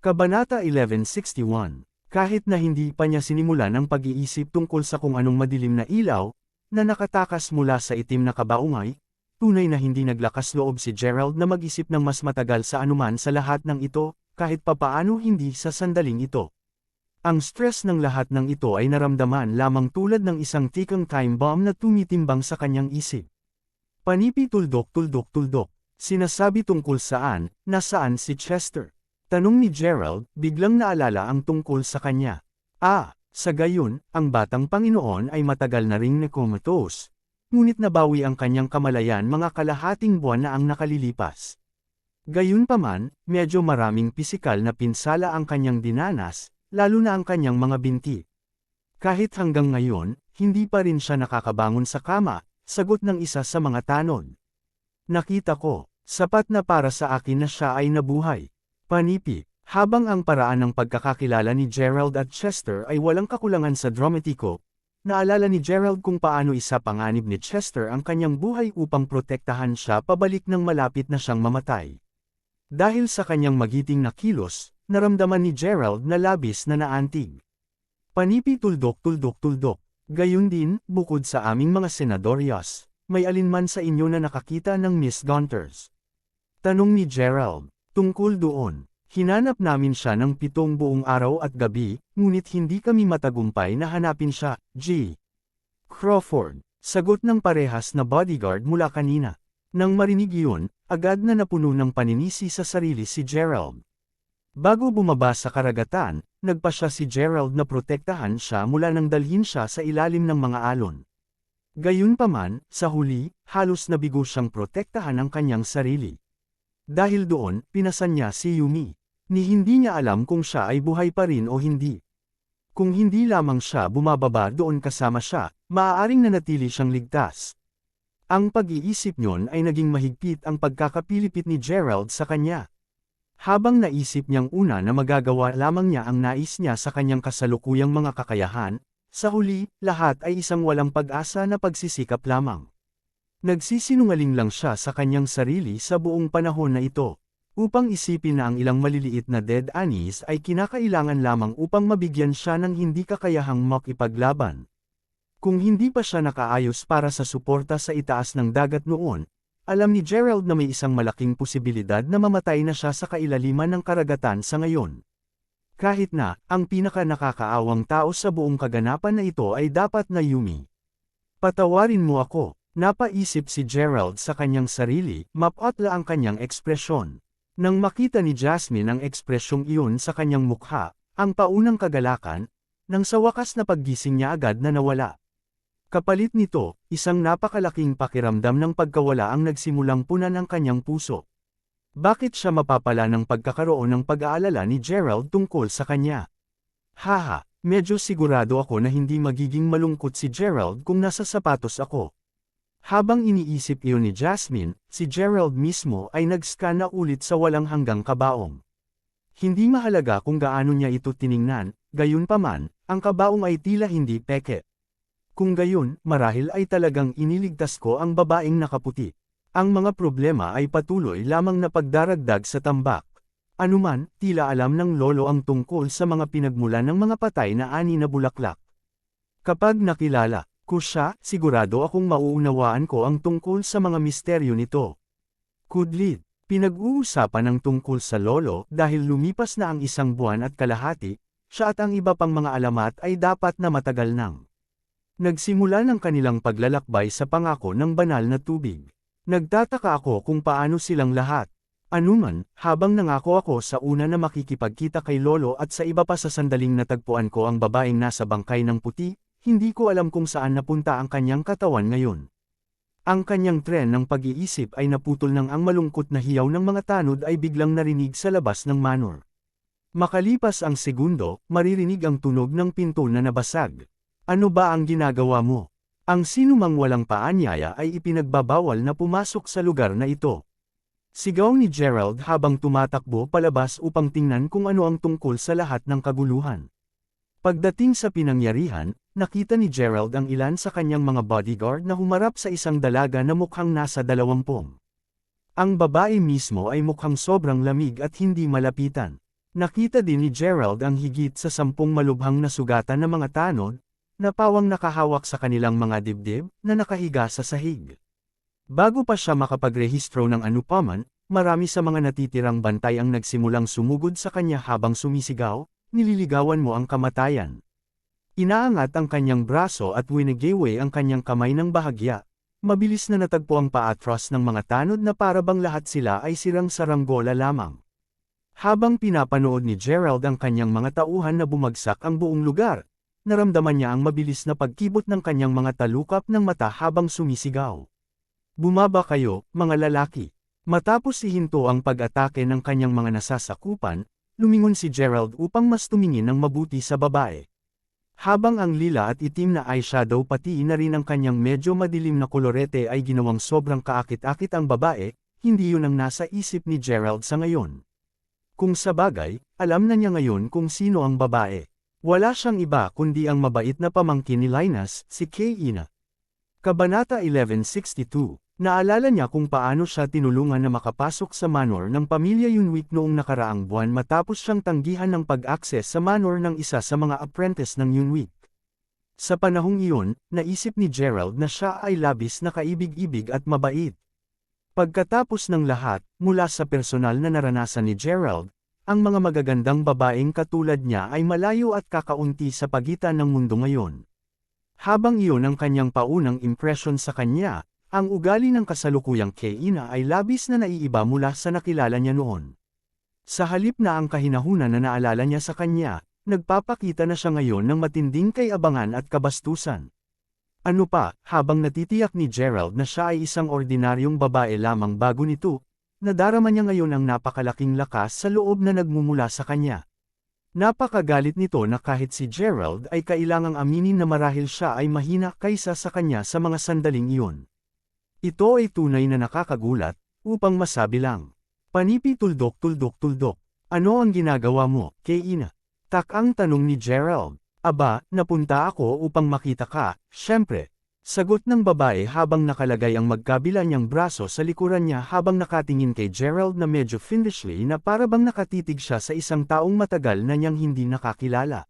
Kabanata 1161. Kahit na hindi pa niya sinimulan ang pag-iisip tungkol sa kung anong madilim na ilaw, na nakatakas mula sa itim na kabaungay, tunay na hindi naglakas loob si Gerald na mag-isip ng mas matagal sa anuman sa lahat ng ito, kahit papaano hindi sa sandaling ito. Ang stress ng lahat ng ito ay naramdaman lamang tulad ng isang tikang time bomb na tumitimbang sa kanyang isip. Panipi tuldok. Sinasabi tungkol saan, nasaan si Chester? Tanong ni Gerald, biglang naalala ang tungkol sa kanya. Sa gayon, ang batang Panginoon ay matagal na ring comatose. Ngunit nabawi ang kanyang kamalayan mga kalahating buwan na ang nakalilipas. Gayunpaman, medyo maraming pisikal na pinsala ang kanyang dinanas, lalo na ang kanyang mga binti. Kahit hanggang ngayon, hindi pa rin siya nakakabangon sa kama, sagot ng isa sa mga tanod. Nakita ko, sapat na para sa akin na siya ay nabuhay. Panipi, habang ang paraan ng pagkakakilala ni Gerald at Chester ay walang kakulangan sa dramatiko, naalala ni Gerald kung paano isa panganib ni Chester ang kanyang buhay upang protektahan siya pabalik nang malapit na siyang mamatay. Dahil sa kanyang magiting na kilos, naramdaman ni Gerald na labis na naantig. Panipi tuldok. Gayun din, bukod sa aming mga senadoryas, may alinman sa inyo na nakakita ng Miss Gaunters? Tanong ni Gerald. Tungkol doon, hinanap namin siya ng 7 buong araw at gabi, ngunit hindi kami matagumpay na hanapin siya, G. Crawford. Sagot ng parehas na bodyguard mula kanina. Nang marinig iyon, agad na napuno ng paninisi sa sarili si Gerald. Bago bumaba sa karagatan, nagpa siya si Gerald na protektahan siya mula nang dalhin siya sa ilalim ng mga alon. Gayunpaman, sa huli, halos nabigo siyang protektahan ang kanyang sarili. Dahil doon, pinasan niya si Yumi. Ni hindi niya alam kung siya ay buhay pa rin o hindi. Kung hindi lamang siya bumababa doon kasama siya, maaaring nanatili siyang ligtas. Ang pag-iisip niyon ay naging mahigpit ang pagkakapilipit ni Gerald sa kanya. Habang naisip niyang una na magagawa lamang niya ang nais niya sa kanyang kasalukuyang mga kakayahan, sa huli, lahat ay isang walang pag-asa na pagsisikap lamang. Nagsisinungaling lang siya sa kanyang sarili sa buong panahon na ito, upang isipin na ang ilang maliliit na dead anis ay kinakailangan lamang upang mabigyan siya ng hindi kakayahang makipaglaban. Kung hindi pa siya nakaayos para sa suporta sa itaas ng dagat noon, alam ni Gerald na may isang malaking posibilidad na mamatay na siya sa kailaliman ng karagatan sa ngayon. Kahit na, ang pinaka nakakaawang tao sa buong kaganapan na ito ay dapat na Yumi. Patawarin mo ako. Napaisip si Gerald sa kanyang sarili, mapatla ang kanyang ekspresyon. Nang makita ni Jasmine ang ekspresyong iyon sa kanyang mukha, ang paunang kagalakan, nang sa wakas na paggising niya agad na nawala. Kapalit nito, isang napakalaking pakiramdam ng pagkawala ang nagsimulang punan ang kanyang puso. Bakit siya mapapala ng pagkakaroon ng pag-aalala ni Gerald tungkol sa kanya? Medyo sigurado ako na hindi magiging malungkot si Gerald kung nasa sapatos ako. Habang iniisip iyon ni Jasmine, si Gerald mismo ay nag-scan na ulit sa walang hanggang kabaong. Hindi mahalaga kung gaano niya ito tiningnan, gayunpaman, ang kabaong ay tila hindi peke. Kung gayon, marahil ay talagang iniligtas ko ang babaeng nakaputi. Ang mga problema ay patuloy lamang na pagdaragdag sa tambak. Anuman, tila alam ng lolo ang tungkol sa mga pinagmulan ng mga patay na ani na bulaklak. Kapag nakilala ko siya, sigurado akong mauunawaan ko ang tungkol sa mga misteryo nito. Kudlit, pinag-uusapan ng tungkol sa lolo dahil lumipas na ang 1 buwan at kalahati, siya at ang iba pang mga alamat ay dapat na matagal nang. Nagsimula ng kanilang paglalakbay sa pangako ng banal na tubig. Nagtataka ako kung paano silang lahat. Anuman, habang nangako ako sa una na makikipagkita kay lolo at sa iba pa sa sandaling natagpuan ko ang babaeng nasa bangkay ng puti, hindi ko alam kung saan napunta ang kanyang katawan ngayon. Ang kanyang tren ng pag-iisip ay naputol nang ang malungkot na hiyaw ng mga tanod ay biglang narinig sa labas ng manor. Makalipas ang segundo, maririnig ang tunog ng pinto na nabasag. Ano ba ang ginagawa mo? Ang sinumang walang paanyaya ay ipinagbabawal na pumasok sa lugar na ito. Sigaw ni Gerald habang tumatakbo palabas upang tingnan kung ano ang tungkol sa lahat ng kaguluhan. Pagdating sa pinangyarihan, nakita ni Gerald ang ilan sa kanyang mga bodyguard na humarap sa isang dalaga na mukhang nasa 20. Ang babae mismo ay mukhang sobrang lamig at hindi malapitan. Nakita din ni Gerald ang higit sa 10 malubhang na sugatan ng mga tanod, na pawang nakahawak sa kanilang mga dibdib, na nakahiga sa sahig. Bago pa siya makapagrehistro ng anupaman, marami sa mga natitirang bantay ang nagsimulang sumugod sa kanya habang sumisigaw, "Nililigawan mo ang kamatayan." Inaangat ang kanyang braso at winigiwe ang kanyang kamay ng bahagya. Mabilis na natagpo ang paatros ng mga tanod na para bang lahat sila ay sirang saranggola lamang. Habang pinapanood ni Gerald ang kanyang mga tauhan na bumagsak ang buong lugar, naramdaman niya ang mabilis na pagkibot ng kanyang mga talukap ng mata habang sumisigaw. "Bumaba kayo, mga lalaki." Matapos ihinto ang pag-atake ng kanyang mga nasasakupan, lumingon si Gerald upang mas tumingin ng mabuti sa babae. Habang ang lila at itim na eyeshadow pati na rin ang kanyang medyo madilim na kolorete ay ginawang sobrang kaakit-akit ang babae, hindi yun ang nasa isip ni Gerald sa ngayon. Kung sabagay, alam na niya ngayon kung sino ang babae. Wala siyang iba kundi ang mabait na pamangkin ni Linus, si Kay-ina. Kabanata 1162. Naalala niya kung paano siya tinulungan na makapasok sa manor ng pamilya Yunwick noong nakaraang buwan matapos siyang tanggihan ng pag-akses sa manor ng isa sa mga apprentice ng Yunwick. Sa panahong iyon, naisip ni Gerald na siya ay labis na kaibig-ibig at mabait. Pagkatapos ng lahat, mula sa personal na naranasan ni Gerald, ang mga magagandang babaeng katulad niya ay malayo at kakaunti sa pagitan ng mundo ngayon. Habang iyon ang kanyang paunang impresyon sa kanya, ang ugali ng kasalukuyang Kay-ina ay labis na naiiba mula sa nakilala niya noon. Sa halip na ang kahinahunan na naalala niya sa kanya, nagpapakita na siya ngayon ng matinding kayabangan at kabastusan. Ano pa, habang natitiyak ni Gerald na siya ay isang ordinaryong babae lamang bago nito, nadarama niya ngayon ang napakalaking lakas sa loob na nagmumula sa kanya. Napakagalit nito na kahit si Gerald ay kailangang aminin na marahil siya ay mahina kaysa sa kanya sa mga sandaling iyon. Ito ay tunay na nakakagulat, upang masabi lang. "Panipi tuldok-tuldok-tuldok. Ano ang ginagawa mo, Kay-ina?" Tak-ang tanong ni Gerald. "Aba, napunta ako upang makita ka, syempre." Sagot ng babae habang nakalagay ang magkabila niyang braso sa likuran niya habang nakatingin kay Gerald na medyo fiendishly na para bang nakatitig siya sa isang taong matagal na niyang hindi nakakilala.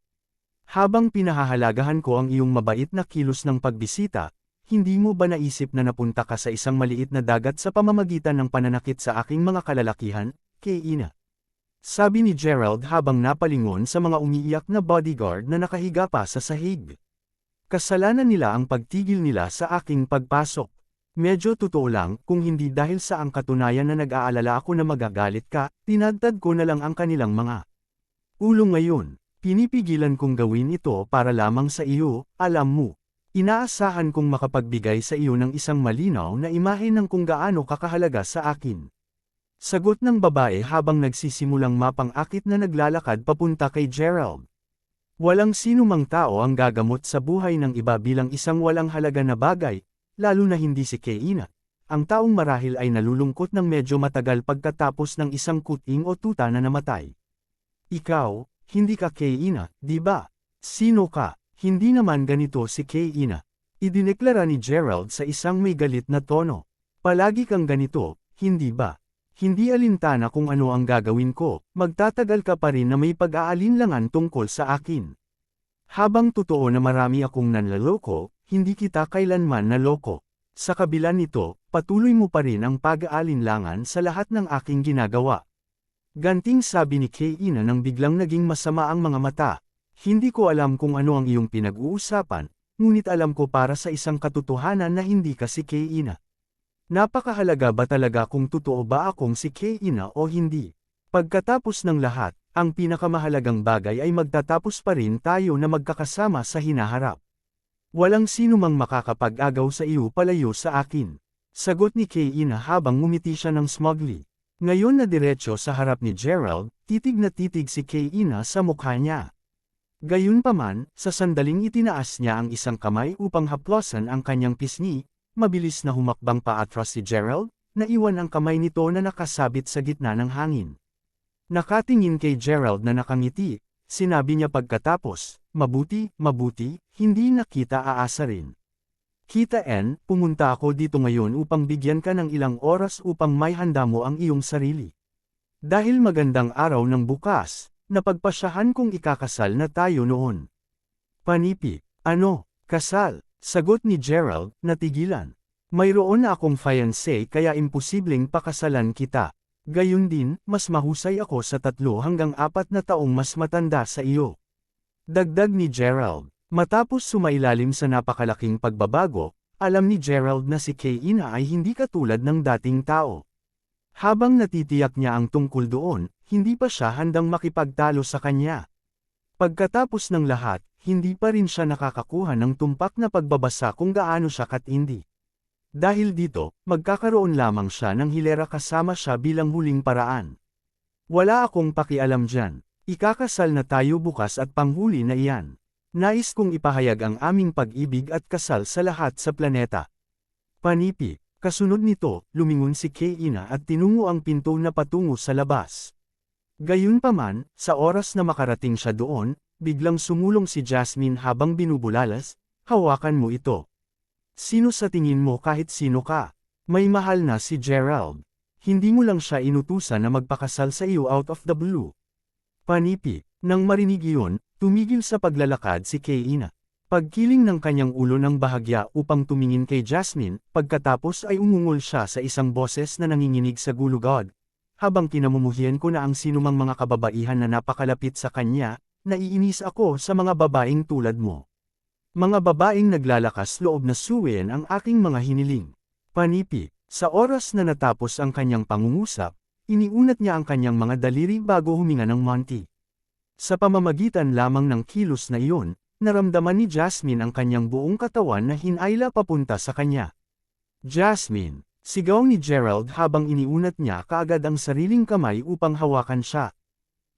"Habang pinahahalagahan ko ang iyong mabait na kilos ng pagbisita, hindi mo ba naisip na napunta ka sa isang maliit na dagat sa pamamagitan ng pananakit sa aking mga kalalakihan, Kay-ina?" Sabi ni Gerald habang napalingon sa mga umiiyak na bodyguard na nakahiga pa sa sahig. "Kasalanan nila ang pagtigil nila sa aking pagpasok. Medyo totoo lang, kung hindi dahil sa ang katunayan na nag-aalala ako na magagalit ka, tinadtad ko na lang ang kanilang mga ulo ngayon. Pinipigilan kong gawin ito para lamang sa iyo, alam mo. Inaasahan kong makapagbigay sa iyo ng isang malinaw na imahe ng kung gaano kakahalaga sa akin." Sagot ng babae habang nagsisimulang mapang-akit na naglalakad papunta kay Gerald. Walang sinumang tao ang gagamot sa buhay ng iba bilang isang walang halaga na bagay, lalo na hindi si Kay-ina. Ang taong marahil ay nalulungkot ng medyo matagal pagkatapos ng isang kuting o tuta na namatay. "Ikaw, hindi ka Kay-ina, di ba? Sino ka?" "Hindi naman ganito si Kay-ina." Idineklara ni Gerald sa isang may galit na tono. "Palagi kang ganito, hindi ba? Hindi alintana kung ano ang gagawin ko, magtatagal ka pa rin na may pag-aalinlangan tungkol sa akin. Habang totoo na marami akong nanloloko, hindi kita kailanman naloko. Sa kabila nito, patuloy mo pa rin ang pag-aalinlangan sa lahat ng aking ginagawa." Ganting sabi ni Kay-ina nang biglang naging masama ang mga mata. "Hindi ko alam kung ano ang iyong pinag-uusapan, ngunit alam ko para sa isang katotohanan na hindi ka si Kay-ina. Napakahalaga ba talaga kung totoo ba akong si Kay-ina o hindi? Pagkatapos ng lahat, ang pinakamahalagang bagay ay magtatapos pa rin tayo na magkakasama sa hinaharap. Walang sinumang makakapag-agaw sa iyo palayo sa akin." Sagot ni Kay-ina habang ngumiti siya ng smugly. Ngayon na diretso sa harap ni Gerald, titig na titig si Kay-ina sa mukha niya. Gayunpaman, sa sandaling itinaas niya ang isang kamay upang haplosan ang kanyang pisngi, mabilis na humakbang paatras si Gerald, naiwan ang kamay nito na nakasabit sa gitna ng hangin. Nakatingin kay Gerald na nakangiti, sinabi niya pagkatapos, "Mabuti, mabuti, hindi na kita aasarin. Kita pumunta ako dito ngayon upang bigyan ka ng ilang oras upang may handa mo ang iyong sarili. Dahil magandang araw ng bukas, napagpasyahan kong ikakasal na tayo noon. Panipi, ano, kasal? Sagot ni Gerald, natigilan. Mayroon na akong fiancé kaya imposibleng pakasalan kita. Gayun din, mas mahusay ako sa 3 hanggang 4 na taong mas matanda sa iyo. Dagdag ni Gerald. Matapos sumailalim sa napakalaking pagbabago, alam ni Gerald na si Kayla ay hindi katulad ng dating tao. Habang natitiyak niya ang tungkol doon, hindi pa siya handang makipagtalo sa kanya. Pagkatapos ng lahat, hindi pa rin siya nakakakuha ng tumpak na pagbabasa kung gaano siya katindi. Dahil dito, magkakaroon lamang siya ng hilera kasama siya bilang huling paraan. Wala akong pakialam dyan. Ikakasal na tayo bukas at panghuli na iyan. Nais kong ipahayag ang aming pag-ibig at kasal sa lahat sa planeta. Panipi, kasunod nito, lumingon si Kayla at tinungo ang pinto na patungo sa labas. Gayunpaman, sa oras na makarating siya doon, biglang sumulong si Jasmine habang binubulalas, hawakan mo ito. Sino sa tingin mo kahit sino ka? May mahal na si Gerald. Hindi mo lang siya inutusan na magpakasal sa iyo out of the blue. Panipi, nang marinig iyon, tumigil sa paglalakad si Kayla. Pagkiling ng kanyang ulo ng bahagya upang tumingin kay Jasmine, pagkatapos ay umungol siya sa isang boses na nanginginig sa gulugod. Habang kinamumuhian ko na ang sinumang mga kababaihan na napakalapit sa kanya, naiinis ako sa mga babaeng tulad mo. Mga babaeng naglalakas loob na suwiin ang aking mga hiniling. Panipi, sa oras na natapos ang kanyang pangungusap, iniunat niya ang kanyang mga daliri bago huminga ng Monty. Sa pamamagitan lamang ng kilos na iyon, naramdaman ni Jasmine ang kanyang buong katawan na hinayla papunta sa kanya. Jasmine, sigaw ni Gerald habang iniunat niya kaagad ang sariling kamay upang hawakan siya.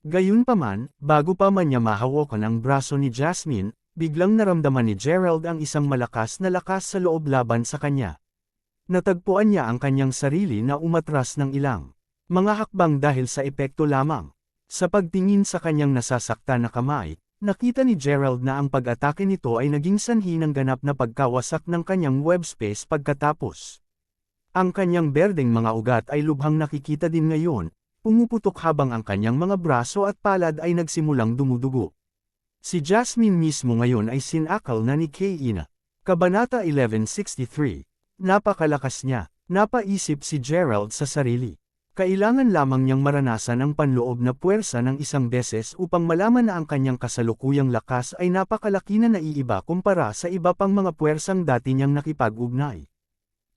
Gayunpaman, bago pa man niya mahawakan ang braso ni Jasmine, biglang naramdaman ni Gerald ang isang malakas na lakas sa loob laban sa kanya. Natagpuan niya ang kanyang sarili na umatras ng ilang mga hakbang dahil sa epekto lamang. Sa pagtingin sa kanyang nasasaktan na kamay, nakita ni Gerald na ang pag-atake nito ay naging sanhi ng ganap na pagkawasak ng kanyang web space pagkatapos. Ang kanyang berdeng mga ugat ay lubhang nakikita din ngayon, pumuputok habang ang kanyang mga braso at palad ay nagsimulang dumudugo. Si Jasmine mismo ngayon ay sinakal na ni Kayla. Kabanata 1163. Napakalakas niya, napaisip si Gerald sa sarili. Kailangan lamang niyang maranasan ang panloob na puwersa ng isang beses upang malaman na ang kanyang kasalukuyang lakas ay napakalaki na naiiba kumpara sa iba pang mga puwersang dati niyang nakipag-ugnay.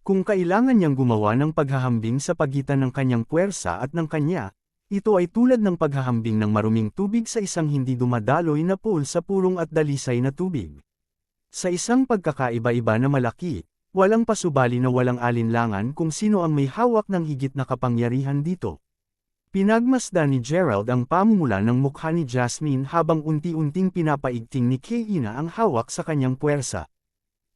Kung kailangan niyang gumawa ng paghahambing sa pagitan ng kanyang puwersa at ng kanya, ito ay tulad ng paghahambing ng maruming tubig sa isang hindi dumadaloy na pool sa purong at dalisay na tubig. Sa isang pagkakaiba-iba na malaki, walang pasubali na walang alinlangan kung sino ang may hawak ng higit na kapangyarihan dito. Pinagmasdan ni Gerald ang pamumula ng mukha ni Jasmine habang unti-unting pinapaigting ni Kayla ang hawak sa kanyang puwersa.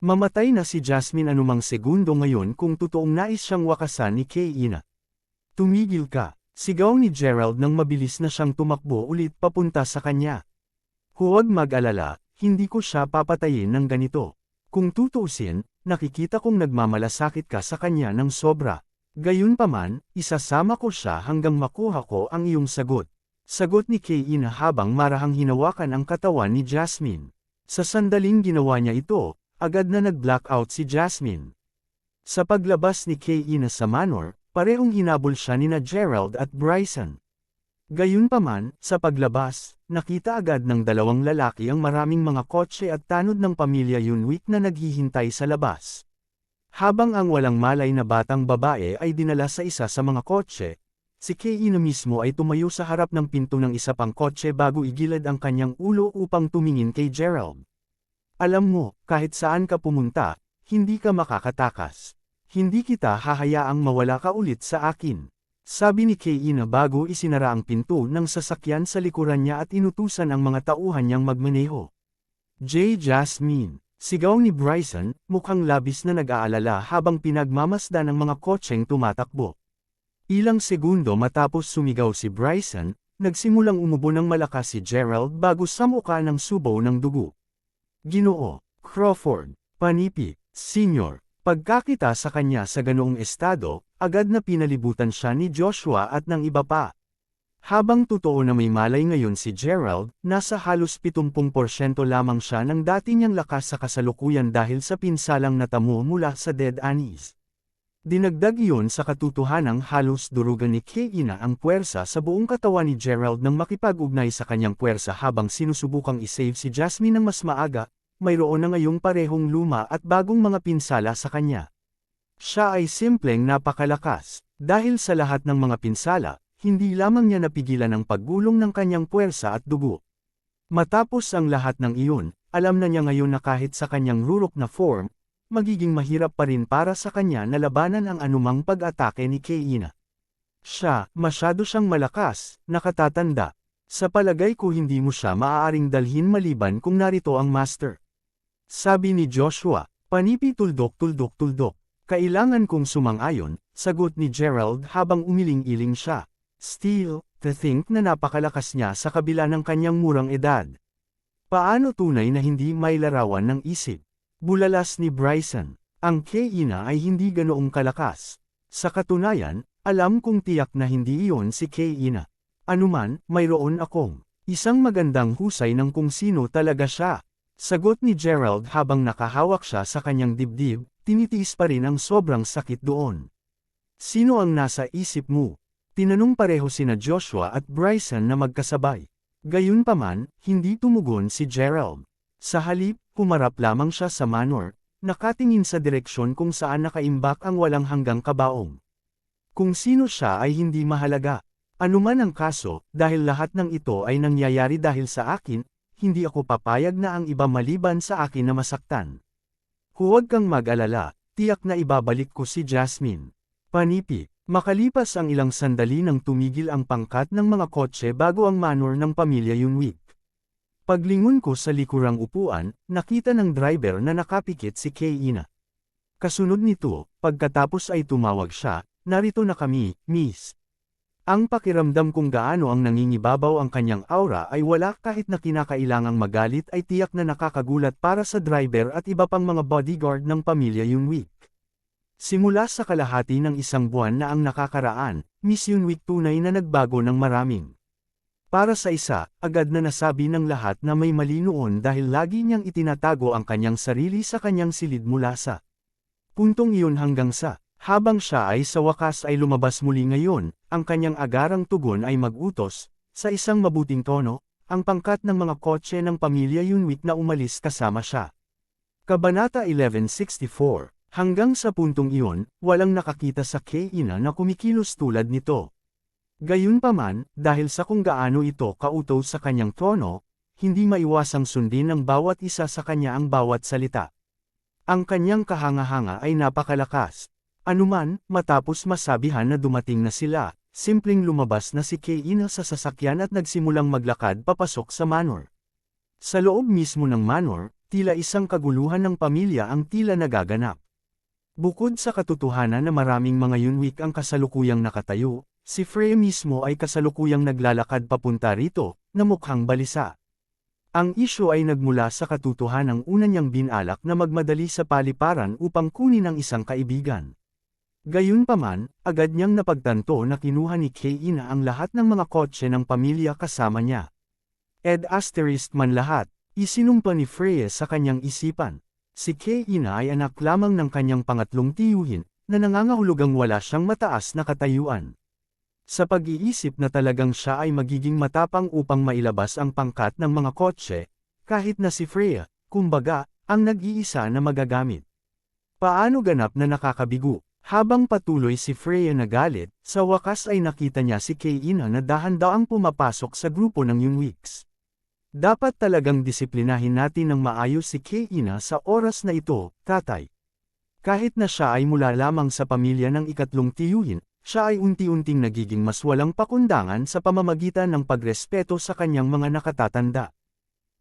Mamatay na si Jasmine anumang segundo ngayon kung totoong nais siyang wakasan ni Kayla. Tumigil ka! Sigaw ni Gerald nang mabilis na siyang tumakbo ulit papunta sa kanya. Huwag mag-alala, hindi ko siya papatayin ng ganito. Kung tutuusin, nakikita kong nagmamalasakit ka sa kanya ng sobra. Gayunpaman, isasama ko siya hanggang makuha ko ang iyong sagot. Sagot ni Kayla habang marahang hinawakan ang katawan ni Jasmine. Sa sandaling ginawa niya ito, agad na nag-blackout si Jasmine. Sa paglabas ni Kayla sa manor, parehong hinabol siya nina Gerald at Bryson. Gayunpaman, sa paglabas, nakita agad ng dalawang lalaki ang maraming mga kotse at tanod ng pamilya Yunwick na naghihintay sa labas. Habang ang walang malay na batang babae ay dinala sa isa sa mga kotse, si Kayla mismo ay tumayo sa harap ng pinto ng isa pang kotse bago igilid ang kanyang ulo upang tumingin kay Gerald. Alam mo, kahit saan ka pumunta, hindi ka makakatakas. Hindi kita hahayaang mawala ka ulit sa akin. Sabi ni Kayla bago isinara ang pinto ng sasakyan sa likuran niya at inutusan ang mga tauhan niyang magmaneho. Jasmine, sigaw ni Bryson, mukhang labis na nag-aalala habang pinagmamasdan ang mga kotseng tumatakbo. Ilang segundo matapos sumigaw si Bryson, nagsimulang umubo ng malakas si Gerald bago samuka ng subaw ng dugo. Ginoo, Crawford, Panipi, Sr. Pagkakita sa kanya sa ganoong estado, agad na pinalibutan siya ni Joshua at ng iba pa. Habang totoo na may malay ngayon si Gerald, nasa halos 70% lamang siya ng dati niyang lakas sa kasalukuyan dahil sa pinsalang natamo mula sa dead anis. Dinagdag iyon sa katotohanang halos durugan ni Keina ang puwersa sa buong katawan ni Gerald nang makipag-ugnay sa kanyang puwersa habang sinusubukang isave si Jasmine ng mas maaga, mayroon na ngayong parehong luma at bagong mga pinsala sa kanya. Siya ay simpleng napakalakas. Dahil sa lahat ng mga pinsala, hindi lamang niya napigilan ang paggulong ng kanyang puwersa at dugo. Matapos ang lahat ng iyon, alam na niya ngayon na kahit sa kanyang rurok na form, magiging mahirap pa rin para sa kanya na labanan ang anumang pag-atake ni Keina. Siya, masyado siyang malakas, nakatatanda. Sa palagay ko hindi mo siya maaaring dalhin maliban kung narito ang master. Sabi ni Joshua, panipi tuldok. Kailangan kong sumang-ayon, sagot ni Gerald habang umiling-iling siya. Still, to think na napakalakas niya sa kabila ng kanyang murang edad. Paano tunay na hindi may larawan ng isip? Bulalas ni Bryson, ang Keina ay hindi ganoong kalakas. Sa katunayan, alam kong tiyak na hindi iyon si Keina. Anuman, mayroon akong isang magandang husay ng kung sino talaga siya. Sagot ni Gerald habang nakahawak siya sa kanyang dibdib, tinitiis pa rin ang sobrang sakit doon. Sino ang nasa isip mo? Tinanong pareho sina Joshua at Bryson na magkasabay. Gayunpaman, hindi tumugon si Gerald. Sa halip, humarap lamang siya sa manor, nakatingin sa direksyon kung saan nakaimbak ang walang hanggang kabaong. Kung sino siya ay hindi mahalaga. Anuman ang kaso, dahil lahat ng ito ay nangyayari dahil sa akin, hindi ako papayag na ang iba maliban sa akin na masaktan. Huwag kang mag-alala, tiyak na ibabalik ko si Jasmine. Panipi, makalipas ang ilang sandali nang tumigil ang pangkat ng mga kotse bago ang manor ng pamilya Yunwick. Paglingon ko sa likurang upuan, nakita ng driver na nakapikit si Keina. Kasunod nito, pagkatapos ay tumawag siya, narito na kami, miss. Ang pakiramdam kung gaano ang nangingibabaw ang kanyang aura ay wala kahit na kinakailangang magalit ay tiyak na nakakagulat para sa driver at iba pang mga bodyguard ng pamilya Yunwick. Simula sa kalahati ng isang buwan na ang nakakaraan, Miss Yunwick tunay na nagbago ng maraming. Para sa isa, agad na nasabi ng lahat na may mali noon dahil lagi niyang itinatago ang kanyang sarili sa kanyang silid mula sa puntong iyon hanggang sa, habang siya ay sa wakas ay lumabas muli ngayon, ang kanyang agarang tugon ay mag-utos, sa isang mabuting tono, ang pangkat ng mga kotse ng pamilya Yunwick na umalis kasama siya. Kabanata 1164, hanggang sa puntong iyon, walang nakakita sa Keina na kumikilos tulad nito. Gayunpaman, dahil sa kung gaano ito kautaw sa kanyang tono, hindi maiwasang sundin ng bawat isa sa kanya ang bawat salita. Ang kanyang kahanga-hanga ay napakalakas. Anuman, matapos masabihan na dumating na sila, simpleng lumabas na si Keina sa sasakyan at nagsimulang maglakad papasok sa manor. Sa loob mismo ng manor, tila isang kaguluhan ng pamilya ang tila nagaganap. Bukod sa katotohanan na maraming mga Yunwick ang kasalukuyang nakatayo, si Freya mismo ay kasalukuyang naglalakad papunta rito, na mukhang balisa. Ang isyu ay nagmula sa katotohanang una niyang binalak na magmadali sa paliparan upang kunin ang isang kaibigan. Gayunpaman, agad niyang napagtanto na kinuha ni Keina ang lahat ng mga kotse ng pamilya kasama niya. Man lahat, isinumpa ni Freya sa kanyang isipan. Si Keina ay anak lamang ng kanyang pangatlong tiyuhin, na nangangahulugang wala siyang mataas na katayuan. Sa pag-iisip na talagang siya ay magiging matapang upang mailabas ang pangkat ng mga kotse, kahit na si Freya, kumbaga, ang nag-iisa na magagamit. Paano ganap na nakakabigo? Habang patuloy si Freya nagalit, sa wakas ay nakita niya si Keina na dahan-daang pumapasok sa grupo ng Yunwicks. Dapat talagang disiplinahin natin ng maayos si Keina sa oras na ito, tatay. Kahit na siya ay mula lamang sa pamilya ng ikatlong tiyuhin, siya ay unti-unting nagiging mas walang pakundangan sa pamamagitan ng pagrespeto sa kanyang mga nakatatanda.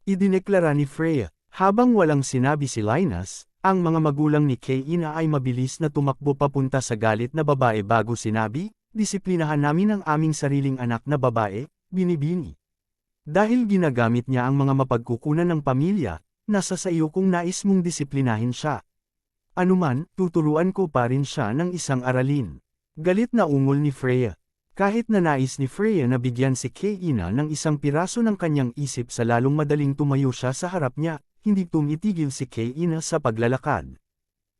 Idineklara ni Freya, habang walang sinabi si Linus, ang mga magulang ni Keina ay mabilis na tumakbo papunta sa galit na babae bago sinabi, disiplinahan namin ang aming sariling anak na babae, binibini. Dahil ginagamit niya ang mga mapagkukunan ng pamilya, nasa sa iyo kung nais mong disiplinahin siya. Anuman, tuturuan ko pa rin siya ng isang aralin. Galit na ungol ni Freya. Kahit na nais ni Freya na bigyan si Kaina ng isang piraso ng kanyang isip sa lalong madaling tumayo siya sa harap niya, hindi tumitigil si Kaina sa paglalakad.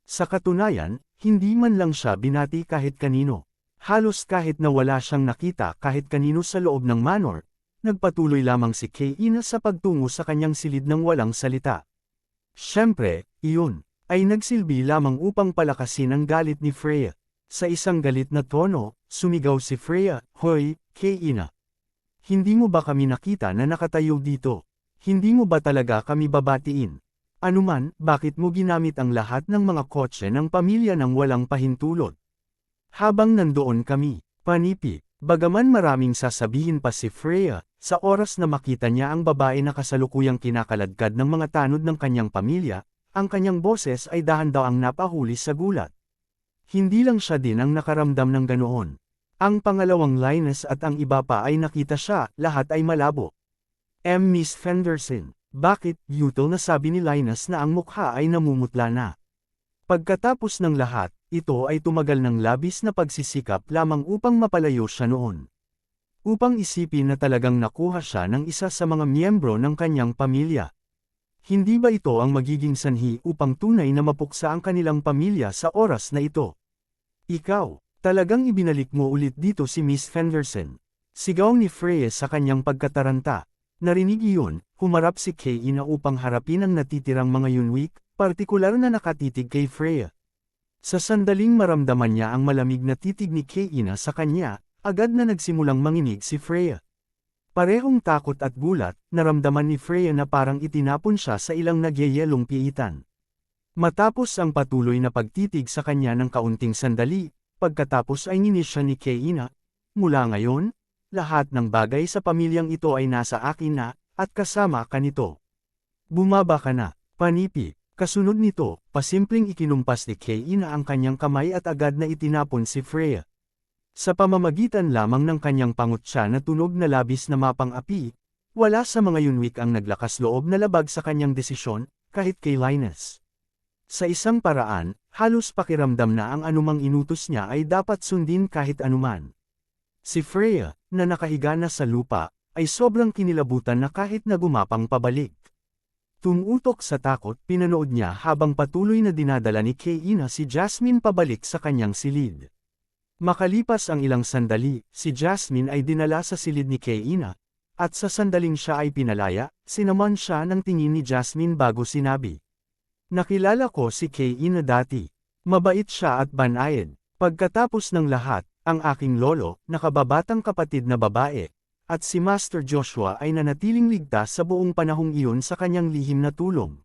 Sa katunayan, hindi man lang siya binati kahit kanino. Halos kahit na wala siyang nakita kahit kanino sa loob ng manor, nagpatuloy lamang si Kaina sa pagtungo sa kanyang silid ng walang salita. Siyempre, iyon ay nagsilbi lamang upang palakasin ang galit ni Freya. Sa isang galit na tono, sumigaw si Freya, "Hoy, Kaina! Hindi mo ba kami nakita na nakatayo dito? Hindi mo ba talaga kami babatiin? Anuman, bakit mo ginamit ang lahat ng mga kotse ng pamilya ng walang pahintulot? Habang nandoon kami, panipi." Bagaman maraming sasabihin pa si Freya, sa oras na makita niya ang babae na kasalukuyang kinakaladkad ng mga tanod ng kanyang pamilya, ang kanyang boses ay dahan-dahang napahuli sa gulat. Hindi lang siya din ang nakaramdam ng ganoon. Ang pangalawang Linus at ang iba pa ay nakita siya, lahat ay malabo. Miss Fenderson, bakit, Yuto na sabi ni Linus na ang mukha ay namumutla na. Pagkatapos ng lahat, ito ay tumagal ng labis na pagsisikap lamang upang mapalayo siya noon. Upang isipin na talagang nakuha siya ng isa sa mga miyembro ng kanyang pamilya. Hindi ba ito ang magiging sanhi upang tunay na mapuksa ang kanilang pamilya sa oras na ito? Ikaw, talagang ibinalik mo ulit dito si Miss Fenderson. Sigaw ni Freya sa kanyang pagkataranta. Narinig iyon, humarap si Kaina upang harapin ang natitirang mga Yunwik, partikular na nakatitig kay Freya. Sa sandaling maramdaman niya ang malamig na titig ni Kaina sa kanya, agad na nagsimulang manginig si Freya. Parehong takot at gulat, naramdaman ni Freya na parang itinapon siya sa ilang nagyayelong piitan. Matapos ang patuloy na pagtitig sa kanya ng kaunting sandali, pagkatapos ay nginis siya ni Kaina, "Mula ngayon, lahat ng bagay sa pamilyang ito ay nasa akin na, at kasama ka nito. Bumaba ka na, panipi." Kasunod nito, pasimpleng ikinumpas ni Kaina ang kanyang kamay at agad na itinapon si Freya. Sa pamamagitan lamang ng kanyang pangutya na tunog na labis na mapang-api, wala sa mga Yunwik ang naglakas loob na labag sa kanyang desisyon, kahit kay Linus. Sa isang paraan, halos pakiramdam na ang anumang inutos niya ay dapat sundin kahit anuman. Si Freya, na nakahiga na sa lupa, ay sobrang kinilabutan na kahit na gumapang pabalik. Tumutok sa takot, pinanood niya habang patuloy na dinadala ni Kaina si Jasmine pabalik sa kanyang silid. Makalipas ang ilang sandali, si Jasmine ay dinala sa silid ni Kaina, at sa sandaling siya ay pinalaya, sinaman siya ng tingin ni Jasmine bago sinabi. "Nakilala ko si Kaina dati. Mabait siya at banayad. Pagkatapos ng lahat, ang aking lolo, nakababatang kapatid na babae, at si Master Joshua ay nanatiling ligtas sa buong panahong iyon sa kanyang lihim na tulong.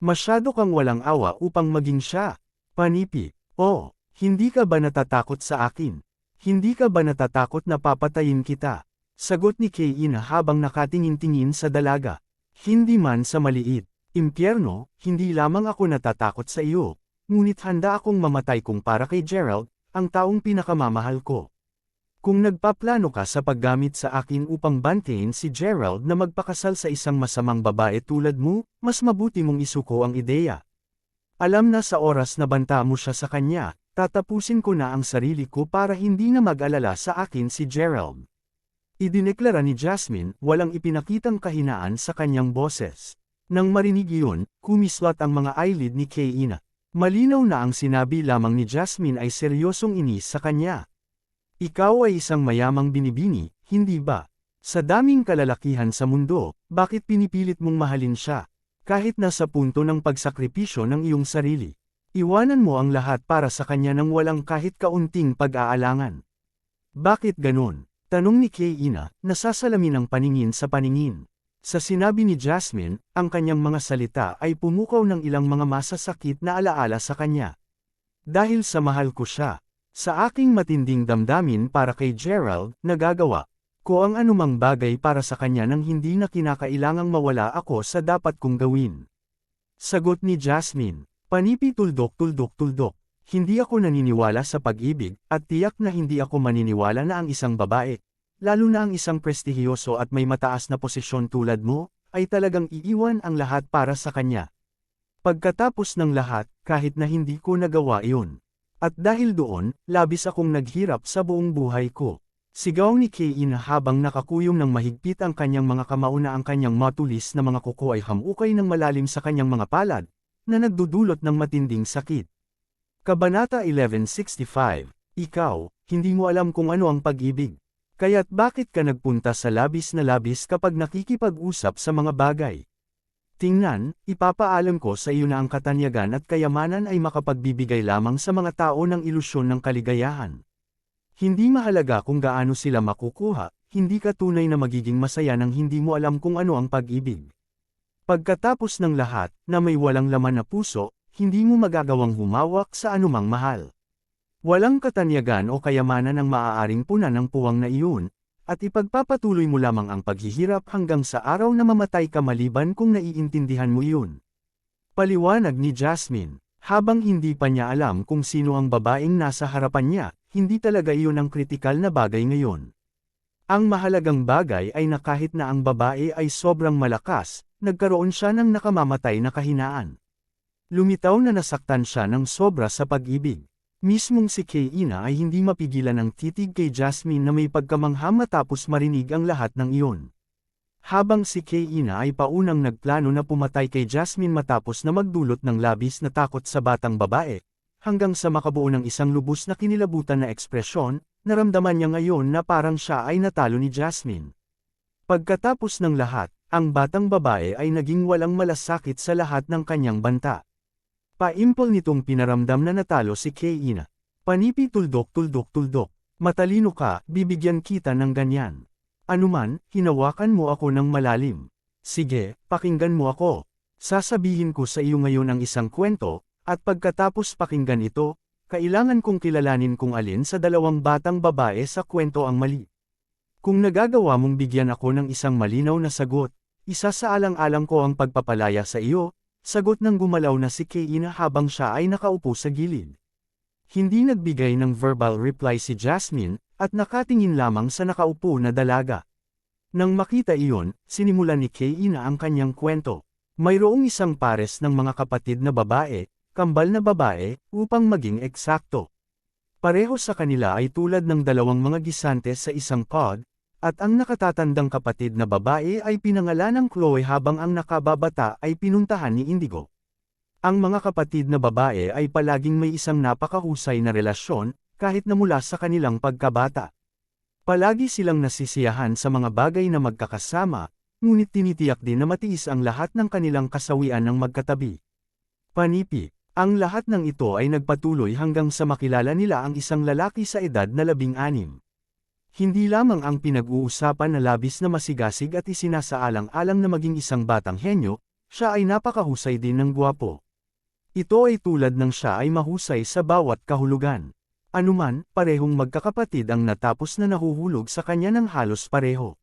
Masyado kang walang awa upang maging siya. Panipi, oh, hindi ka ba natatakot sa akin? Hindi ka ba natatakot na papatayin kita?" Sagot ni Kaina habang nakatingin-tingin sa dalaga. "Hindi man sa maliit, impyerno, hindi lamang ako natatakot sa iyo, ngunit handa akong mamatay kung para kay Gerald, ang taong pinakamamahal ko. Kung nagpaplano ka sa paggamit sa akin upang bantayin si Gerald na magpakasal sa isang masamang babae tulad mo, mas mabuti mong isuko ang ideya. Alam na sa oras na banta mo siya sa kanya, tatapusin ko na ang sarili ko para hindi na mag-alala sa akin si Gerald." Idineklara ni Jasmine, walang ipinakitang kahinaan sa kanyang boses. Nang marinig iyon, kumislat ang mga eyelid ni Kaina. Malinaw na ang sinabi lamang ni Jasmine ay seryosong inis sa kanya. "Ikaw ay isang mayamang binibini, hindi ba? Sa daming kalalakihan sa mundo, bakit pinipilit mong mahalin siya? Kahit nasa punto ng pagsakripisyo ng iyong sarili. Iwanan mo ang lahat para sa kanya nang walang kahit kaunting pag-aalangan. Bakit ganon?" Tanong ni Kaina, nasasalamin ang paningin sa paningin. Sa sinabi ni Jasmine, ang kanyang mga salita ay pumukaw ng ilang mga masasakit na alaala sa kanya. "Dahil sa mahal ko siya. Sa aking matinding damdamin para kay Gerald, nagagawa ko ang anumang bagay para sa kanya nang hindi na kinakailangang mawala ako sa dapat kong gawin." Sagot ni Jasmine, "Panipi tuldok. Hindi ako naniniwala sa pag-ibig, at tiyak na hindi ako maniniwala na ang isang babae, lalo na ang isang prestihiyoso at may mataas na posisyon tulad mo, ay talagang iiwan ang lahat para sa kanya. Pagkatapos ng lahat, kahit na hindi ko nagawa iyon. At dahil doon, labis akong naghirap sa buong buhay ko. Sigaw ni Kane habang nakakuyong ng mahigpit ang kanyang mga kamao na ang kanyang matulis na mga kuko ay hamukay ng malalim sa kanyang mga palad, na nagdudulot ng matinding sakit. Kabanata 1165. Ikaw, hindi mo alam kung ano ang pag-ibig. Kaya't bakit ka nagpunta sa labis na labis kapag nakikipag-usap sa mga bagay? Tingnan, ipapaalam ko sa iyo na ang katanyagan at kayamanan ay makapagbibigay lamang sa mga tao ng ilusyon ng kaligayahan. Hindi mahalaga kung gaano sila makukuha, hindi ka tunay na magiging masaya nang hindi mo alam kung ano ang pag-ibig. Pagkatapos ng lahat, na may walang laman na puso, hindi mo magagawang humawak sa anumang mahal. Walang katanyagan o kayamanan ang maaaring punan ng puwang na iyon, at ipagpapatuloy mo lamang ang paghihirap hanggang sa araw na mamatay ka maliban kung naiintindihan mo iyon. Paliwanag ni Jasmine, habang hindi pa niya alam kung sino ang babaeng nasa harapan niya, hindi talaga iyon ang kritikal na bagay ngayon. Ang mahalagang bagay ay na kahit na ang babae ay sobrang malakas, nagkaroon siya ng nakamamatay na kahinaan. Lumitaw na nasaktan siya ng sobra sa pag-ibig. Mismong si Kane ay hindi mapigilan ang titig kay Jasmine na may pagkamangha matapos marinig ang lahat ng iyon. Habang si Kane ay paunang nagplano na pumatay kay Jasmine matapos na magdulot ng labis na takot sa batang babae, hanggang sa makabuo ng isang lubos na kinilabutan na ekspresyon, naramdaman niya ngayon na parang siya ay natalo ni Jasmine. Pagkatapos ng lahat, ang batang babae ay naging walang malasakit sa lahat ng kanyang banta. Paimpol nitong pinaramdam na natalo si Kane. Panipi tuldok. Matalino ka, bibigyan kita ng ganyan. Anuman, hinawakan mo ako ng malalim. Sige, pakinggan mo ako. Sasabihin ko sa iyo ngayon ang isang kwento, at pagkatapos pakinggan ito, kailangan kong kilalanin kung alin sa dalawang batang babae sa kwento ang mali. Kung nagagawa mong bigyan ako ng isang malinaw na sagot, isa sa alang-alang ko ang pagpapalaya sa iyo. Sagot ng gumalaw na si Kane habang siya ay nakaupo sa gilid. Hindi nagbigay ng verbal reply si Jasmine, at nakatingin lamang sa nakaupo na dalaga. Nang makita iyon, sinimulan ni Kane ang kanyang kwento. Mayroong isang pares ng mga kapatid na babae, kambal na babae, upang maging eksakto. Pareho sa kanila ay tulad ng dalawang mga gisante sa isang pod, at ang nakatatandang kapatid na babae ay pinangalan ng Chloe habang ang nakababata ay pinuntahan ni Indigo. Ang mga kapatid na babae ay palaging may isang napakahusay na relasyon, kahit na mula sa kanilang pagkabata. Palagi silang nasisiyahan sa mga bagay na magkakasama, ngunit tinitiyak din na matiis ang lahat ng kanilang kasawian ng magkatabi. Panipi, ang lahat ng ito ay nagpatuloy hanggang sa makilala nila ang isang lalaki sa edad na 16. Hindi lamang ang pinag-uusapan na labis na masigasig at isinasaalang-alang na maging isang batang henyo, siya ay napakahusay din ng gwapo. Ito ay tulad ng siya ay mahusay sa bawat kahulugan. Anuman, parehong magkakapatid ang natapos na nahuhulog sa kanya ng halos pareho.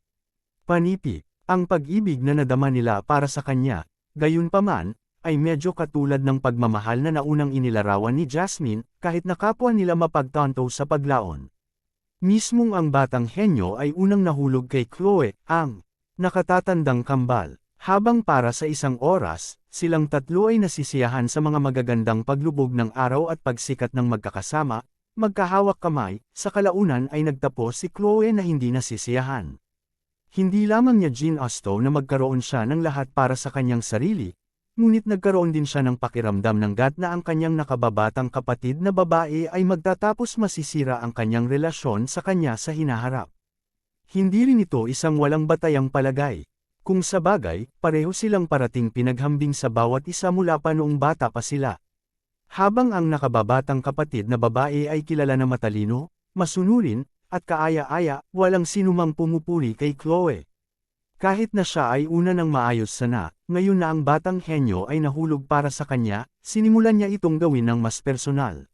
Panipi, ang pag-ibig na nadama nila para sa kanya, gayunpaman, ay medyo katulad ng pagmamahal na naunang inilarawan ni Jasmine, kahit na kapwa nila mapagtanto sa paglaon. Mismong ang batang henyo ay unang nahulog kay Chloe, ang nakatatandang kambal. Habang para sa isang oras, silang tatlo ay nasisiyahan sa mga magagandang paglubog ng araw at pagsikat ng magkakasama, magkahawak kamay, sa kalaunan ay nagtapos si Chloe na hindi nasisiyahan. Hindi lamang niya ginusto na magkaroon siya ng lahat para sa kanyang sarili, ngunit nagkaroon din siya ng pakiramdam ng gat na ang kanyang nakababatang kapatid na babae ay magtatapos masisira ang kanyang relasyon sa kanya sa hinaharap. Hindi rin ito isang walang batayang palagay. Kung sa bagay, pareho silang parating pinaghambing sa bawat isa mula pa noong bata pa sila. Habang ang nakababatang kapatid na babae ay kilala na matalino, masunurin, at kaaya-aya, walang sinumang pumupuri kay Chloe. Kahit na siya ay una ng maayos sana, ngayon na ang batang henyo ay nahulog para sa kanya, sinimulan niya itong gawin ng mas personal.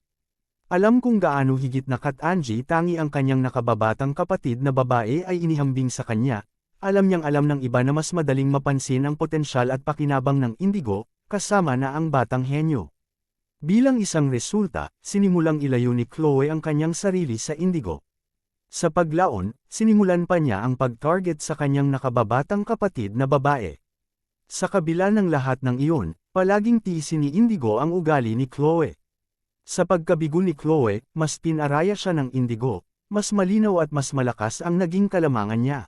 Alam kung gaano higit na Kat-Angie tangi ang kanyang nakababatang kapatid na babae ay inihambing sa kanya, alam niyang alam ng iba na mas madaling mapansin ang potensyal at pakinabang ng Indigo, kasama na ang batang henyo. Bilang isang resulta, sinimulang ilayo ni Chloe ang kanyang sarili sa Indigo. Sa paglaon, sinimulan pa niya ang pag-target sa kanyang nakababatang kapatid na babae. Sa kabila ng lahat ng iyon, palaging tiisin ni Indigo ang ugali ni Chloe. Sa pagkabigo ni Chloe, mas pinaraya siya ng Indigo, mas malinaw at mas malakas ang naging kalamangan niya.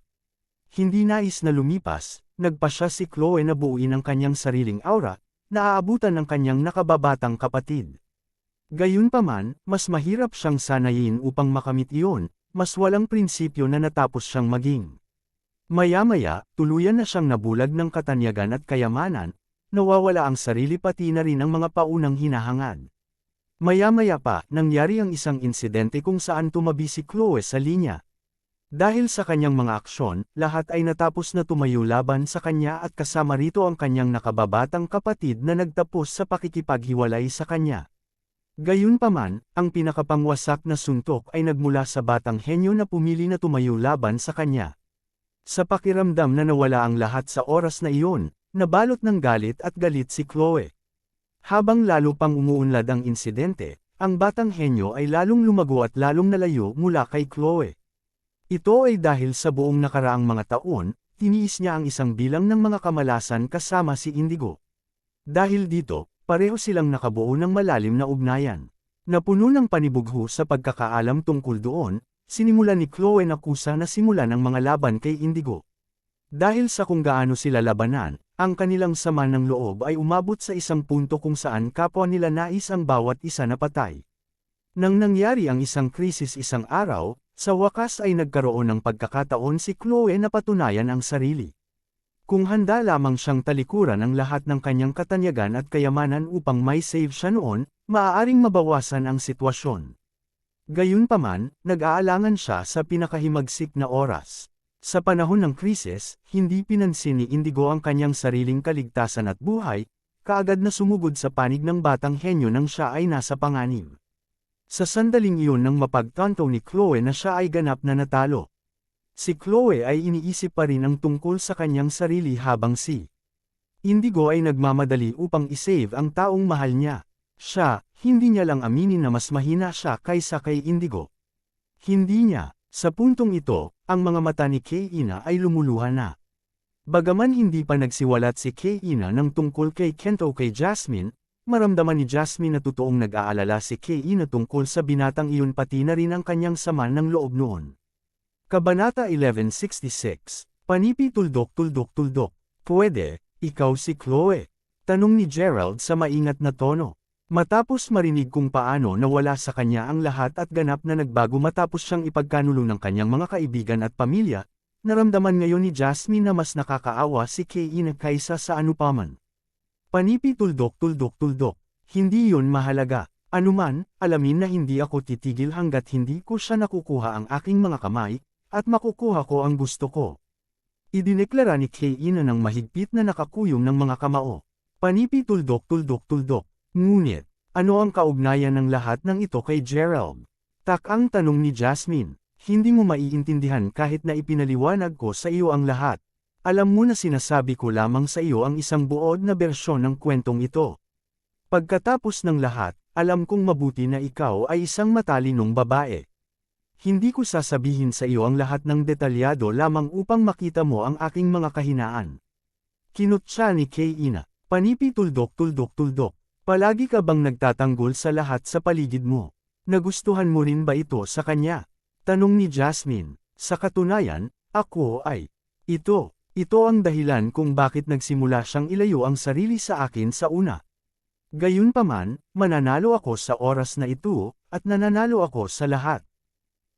Hindi nais na lumipas, nagpa siya si Chloe na buuin ang kanyang sariling aura, na aabutan ng kanyang nakababatang kapatid. Gayunpaman, mas mahirap siyang sanayin upang makamit iyon, mas walang prinsipyo na natapos siyang maging. Maya-maya, tuluyan na siyang nabulag ng katanyagan at kayamanan, nawawala ang sarili pati na rin ang mga paunang hinahangad. Maya-maya pa, nangyari ang isang insidente kung saan tumabi si Chloe sa linya. Dahil sa kanyang mga aksyon, lahat ay natapos na tumayo laban sa kanya at kasama rito ang kanyang nakababatang kapatid na nagtapos sa pakikipaghiwalay sa kanya. Gayunpaman, ang pinakapangwasak na suntok ay nagmula sa batang henyo na pumili na tumayo laban sa kanya. Sa pakiramdam na nawala ang lahat sa oras na iyon, nabalot ng galit at galit si Chloe. Habang lalo pang umuunlad ang insidente, ang batang henyo ay lalong lumago at lalong nalayo mula kay Chloe. Ito ay dahil sa buong nakaraang mga taon, tiniis niya ang isang bilang ng mga kamalasan kasama si Indigo. Dahil dito, pareho silang nakabuo ng malalim na ugnayan. Napuno ng panibugho sa pagkakaalam tungkol doon, sinimulan ni Chloe na kusa na simulan ang mga laban kay Indigo. Dahil sa kung gaano sila labanan, ang kanilang sama ng loob ay umabot sa isang punto kung saan kapwa nila nais ang bawat isa na patay. Nang nangyari ang isang krisis isang araw, sa wakas ay nagkaroon ng pagkakataon si Chloe na patunayan ang sarili. Kung handa lamang siyang talikuran ang lahat ng kanyang katanyagan at kayamanan upang may save siya noon, maaaring mabawasan ang sitwasyon. Gayunpaman, nag-aalangan siya sa pinakahimagsik na oras. Sa panahon ng krisis, hindi pinansin ni Indigo ang kanyang sariling kaligtasan at buhay, kaagad na sumugod sa panig ng batang henyo nang siya ay nasa panganib. Sa sandaling iyon nang mapagtanto ni Chloe na siya ay ganap na natalo. Si Chloe ay iniisip pa rin ang tungkol sa kanyang sarili habang si Indigo ay nagmamadali upang isave ang taong mahal niya. Siya, hindi niya lang aminin na mas mahina siya kaysa kay Indigo. Hindi niya. Sa puntong ito, ang mga mata ni Kay-ina ay lumuluha na. Bagaman hindi pa nagsiwalat si Kay-ina ng tungkol kay Kento kay Jasmine, maramdaman ni Jasmine na totoong nag-aalala si Kay-ina tungkol sa binatang iyon pati na rin ang kanyang sama ng loob noon. Kabanata 1166, Panipi tuldok-tuldok-tuldok. Pwede, ikaw si Chloe? Tanong ni Gerald sa maingat na tono. Matapos marinig kung paano nawala sa kanya ang lahat at ganap na nagbago matapos siyang ipagkanulo ng kanyang mga kaibigan at pamilya, naramdaman ngayon ni Jasmine na mas nakakaawa si Kay-ina kaysa sa anupaman. Panipi tuldok-tuldok-tuldok. Hindi yun mahalaga. Anuman, alamin na hindi ako titigil hanggat hindi ko siya nakukuha ang aking mga kamay, at makukuha ko ang gusto ko. Idineklara ni Kay-ina ng mahigpit na nakakuyom ng mga kamao. Panipi tuldok-tuldok-tuldok. Ngunit, ano ang kaugnayan ng lahat ng ito kay Gerald? Takang tanong ni Jasmine. Hindi mo maiintindihan kahit na ipinaliwanag ko sa iyo ang lahat. Alam mo na sinasabi ko lamang sa iyo ang isang buod na bersyon ng kwentong ito. Pagkatapos ng lahat, alam kong mabuti na ikaw ay isang matalinong babae. Hindi ko sasabihin sa iyo ang lahat ng detalyado lamang upang makita mo ang aking mga kahinaan. Kinutya ni Kay-ina. Panipi tuldok-tuldok-tuldok. Palagi ka bang nagtatanggol sa lahat sa paligid mo? Nagustuhan mo rin ba ito sa kanya? Tanong ni Jasmine. Sa katunayan, ako ay. Ito ang dahilan kung bakit nagsimula siyang ilayo ang sarili sa akin sa una. Gayunpaman, mananalo ako sa oras na ito, at nananalo ako sa lahat.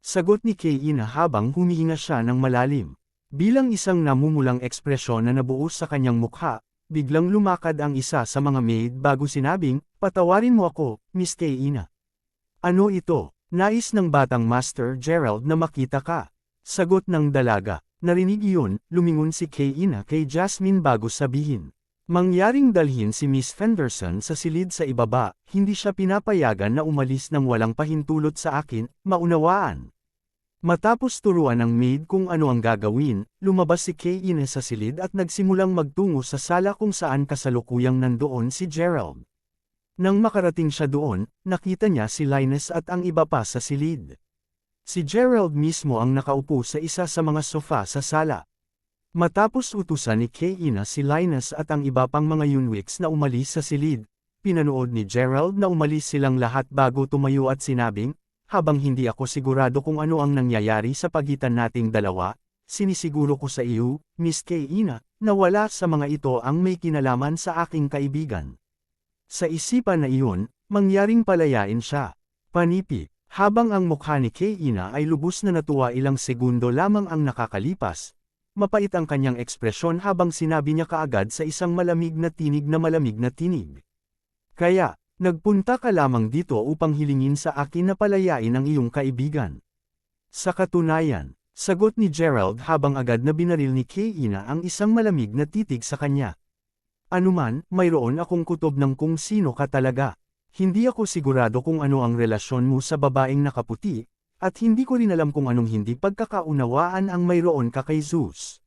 Sagot ni Kay-ina habang humihinga siya ng malalim. Bilang isang namumulang ekspresyon na nabuo sa kanyang mukha, biglang lumakad ang isa sa mga maid bago sinabing, "Patawarin mo ako, Miss Kay-ina." "Ano ito?" "Nais ng batang Master Gerald na makita ka." Sagot ng dalaga. Narinig iyon, lumingon si Kay-ina kay Jasmine bago sabihin. Mangyaring dalhin si Miss Fenderson sa silid sa ibaba, hindi siya pinapayagan na umalis nang walang pahintulot sa akin, maunawaan. Matapos turuan ng maid kung ano ang gagawin, lumabas si Kay-ina sa silid at nagsimulang magtungo sa sala kung saan kasalukuyang nandoon si Gerald. Nang makarating siya doon, nakita niya si Linus at ang iba pa sa silid. Si Gerald mismo ang nakaupo sa isa sa mga sofa sa sala. Matapos utusan ni Kay-ina si Linus at ang iba pang mga Yunwiks na umalis sa silid, pinanood ni Gerald na umalis silang lahat bago tumayo at sinabing, habang hindi ako sigurado kung ano ang nangyayari sa pagitan nating dalawa, sinisiguro ko sa iyo, Miss Keina, na wala sa mga ito ang may kinalaman sa aking kaibigan. Sa isipan na iyon, mangyaring palayain siya. Panipi, habang ang mukha ni Keina ay lubos na natuwa ilang segundo lamang ang nakakalipas, mapait ang kanyang ekspresyon habang sinabi niya kaagad sa isang malamig na tinig na malamig na tinig. Kaya, nagpunta ka lamang dito upang hilingin sa akin na palayain ang iyong kaibigan. Sa katunayan, sagot ni Gerald habang agad na binaril ni Keina ang isang malamig na titig sa kanya. Anuman, mayroon akong kutob ng kung sino ka talaga. Hindi ako sigurado kung ano ang relasyon mo sa babaeng nakaputi, at hindi ko rin alam kung anong hindi pagkakaunawaan ang mayroon ka kay Zeus.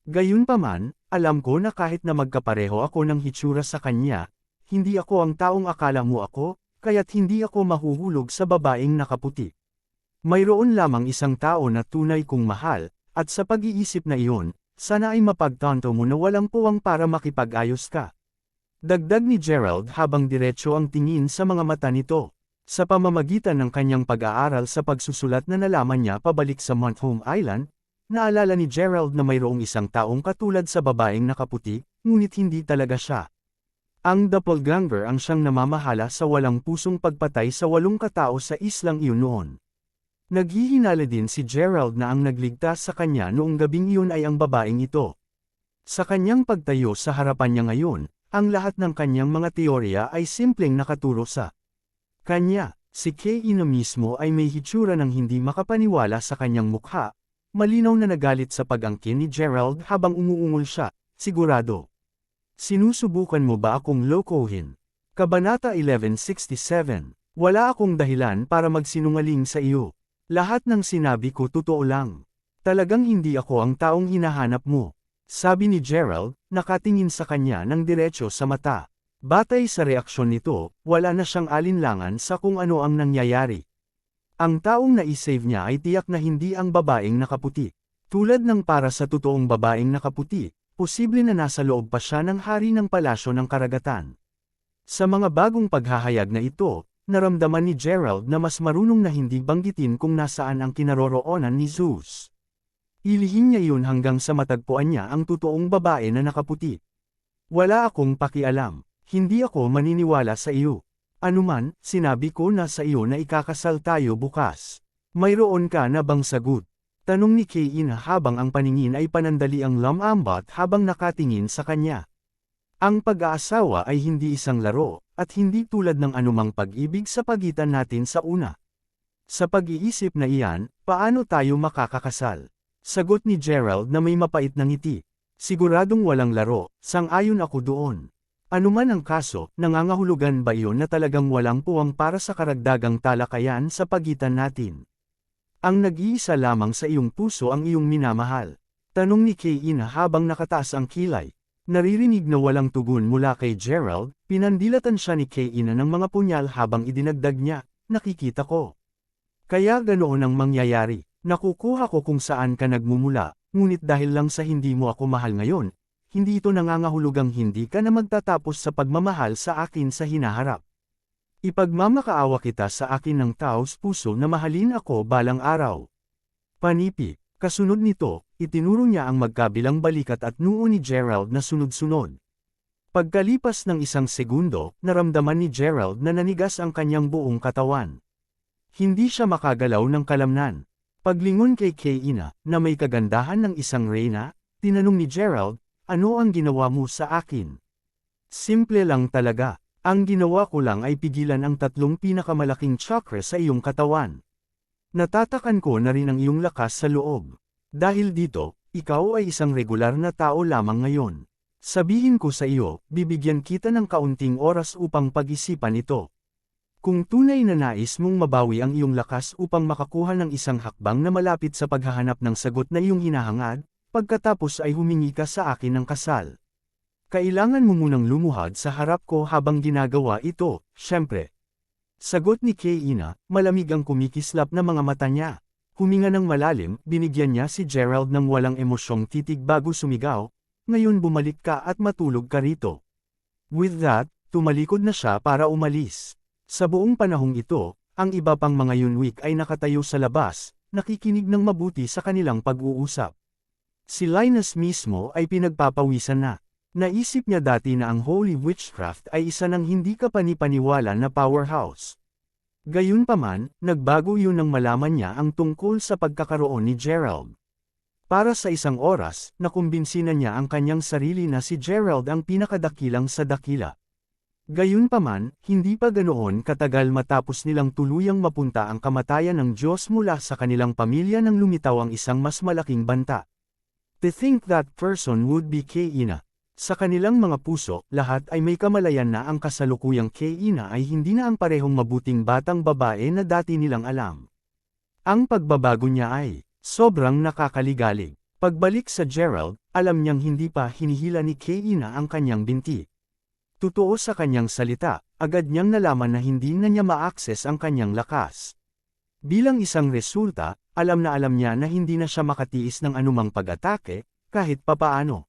Gayunpaman, alam ko na kahit na magkapareho ako ng hitsura sa kanya, hindi ako ang taong akala mo ako, kaya't hindi ako mahuhulog sa babaeng nakaputi. Mayroon lamang isang tao na tunay kong mahal, at sa pag-iisip na iyon, sana ay mapagtanto mo na walang puwang para makipag-ayos ka. Dagdag ni Gerald habang diretso ang tingin sa mga mata nito. Sa pamamagitan ng kanyang pag-aaral sa pagsusulat na nalaman niya pabalik sa Montholm Island, naalala ni Gerald na mayroong isang taong katulad sa babaeng nakaputi, ngunit hindi talaga siya. Ang doppelganger ang siyang namamahala sa walang pusong pagpatay sa 8 katao sa islang iyon noon. Naghihinala din si Gerald na ang nagligtas sa kanya noong gabing iyon ay ang babaeng ito. Sa kanyang pagtayo sa harapan niya ngayon, ang lahat ng kanyang mga teorya ay simpleng nakaturo sa kanya. Si Keina mismo ay may hitsura ng hindi makapaniwala sa kanyang mukha, malinaw na nagalit sa pag-angkin ni Gerald habang umuungol siya, sigurado. Sinusubukan mo ba akong lokohin? Kabanata 1167. Wala akong dahilan para magsinungaling sa iyo. Lahat ng sinabi ko totoo lang. Talagang hindi ako ang taong hinahanap mo. Sabi ni Gerald, nakatingin sa kanya ng diretso sa mata. Batay sa reaksyon nito, wala na siyang alinlangan sa kung ano ang nangyayari. Ang taong na-save niya ay tiyak na hindi ang babaeng nakaputi. Tulad ng para sa totoong babaeng nakaputi, posible na nasa loob pa siya ng hari ng palasyo ng karagatan. Sa mga bagong paghahayag na ito, naramdaman ni Gerald na mas marunong na hindi banggitin kung nasaan ang kinaroroonan ni Zeus. Ilihin niya yun hanggang sa matagpuan niya ang totoong babae na nakaputi. Wala akong pakialam. Hindi ako maniniwala sa iyo. Anuman, sinabi ko na sa iyo na ikakasal tayo bukas. Mayroon ka na bang sagot? Tanong ni Keina habang ang paningin ay panandali ang lumambat habang nakatingin sa kanya. Ang pag-aasawa ay hindi isang laro, at hindi tulad ng anumang pag-ibig sa pagitan natin sa una. Sa pag-iisip na iyan, paano tayo makakakasal? Sagot ni Gerald na may mapait na ngiti. Siguradong walang laro, sang-ayon ako doon. Anuman ang kaso, nangangahulugan ba iyon na talagang walang puwang para sa karagdagang talakayan sa pagitan natin? Ang nag-iisa lamang sa iyong puso ang iyong minamahal. Tanong ni Keina habang nakataas ang kilay. Naririnig na walang tugon mula kay Gerald, pinandilatan siya ni Keina ng mga punyal habang idinagdag niya, nakikita ko. Kaya ganoon ang mangyayari. Nakukuha ko kung saan ka nagmumula, ngunit dahil lang sa hindi mo ako mahal ngayon, hindi ito nangangahulugang hindi ka na magtatapos sa pagmamahal sa akin sa hinaharap. Ipagmamakaawa kita sa akin ng taos puso na mahalin ako balang araw. Panipi, kasunod nito, itinuro niya ang magkabilang balikat at noo ni Gerald na sunod-sunod. Pagkalipas ng isang segundo, naramdaman ni Gerald na nanigas ang kanyang buong katawan. Hindi siya makagalaw ng kalamnan. Paglingon kay Keina, na may kagandahan ng isang reyna, tinanong ni Gerald, ano ang ginawa mo sa akin? Simple lang talaga. Ang ginawa ko lang ay pigilan ang 3 pinakamalaking chakra sa iyong katawan. Natatakan ko na rin ang iyong lakas sa loob. Dahil dito, ikaw ay isang regular na tao lamang ngayon. Sabihin ko sa iyo, bibigyan kita ng kaunting oras upang pag-isipan ito. Kung tunay na nais mong mabawi ang iyong lakas upang makakuha ng isang hakbang na malapit sa paghahanap ng sagot na iyong hinahangad, pagkatapos ay humingi ka sa akin ng kasal. Kailangan mo munang lumuhad sa harap ko habang ginagawa ito, syempre. Sagot ni Keina, malamig ang kumikislap na mga mata niya. Huminga ng malalim, binigyan niya si Gerald ng walang emosyong titig bago sumigaw, ngayon bumalik ka at matulog ka rito. With that, tumalikod na siya para umalis. Sa buong panahong ito, Ang iba pang mga Yunwik ay nakatayo sa labas, nakikinig ng mabuti sa kanilang pag-uusap. Si Linus mismo ay pinagpapawisan na. Naisip niya dati na ang Holy Witchcraft ay isa ng hindi kapanipaniwala na powerhouse. Gayunpaman, nagbago yun nang malaman niya ang tungkol sa pagkakaroon ni Gerald. Para sa isang oras, nakumbinsi na niya ang kanyang sarili na si Gerald ang pinakadakilang sa dakila. Gayunpaman, hindi pa ganoon katagal matapos nilang tuluyang mapunta ang kamatayan ng Diyos mula sa kanilang pamilya nang lumitaw ang isang mas malaking banta. To think that person would be Keina. Sa kanilang mga puso, lahat ay may kamalayan na ang kasalukuyang Keina ay hindi na ang parehong mabuting batang babae na dati nilang alam. Ang pagbabago niya ay sobrang nakakaligalig. Pagbalik sa Gerald, alam niyang hindi pa hinihila ni Keina ang kanyang binti. Totoo sa kanyang salita, agad niyang nalaman na hindi na niya ma-access ang kanyang lakas. Bilang isang resulta, alam niya na hindi na siya makatiis ng anumang pag-atake, kahit papaano.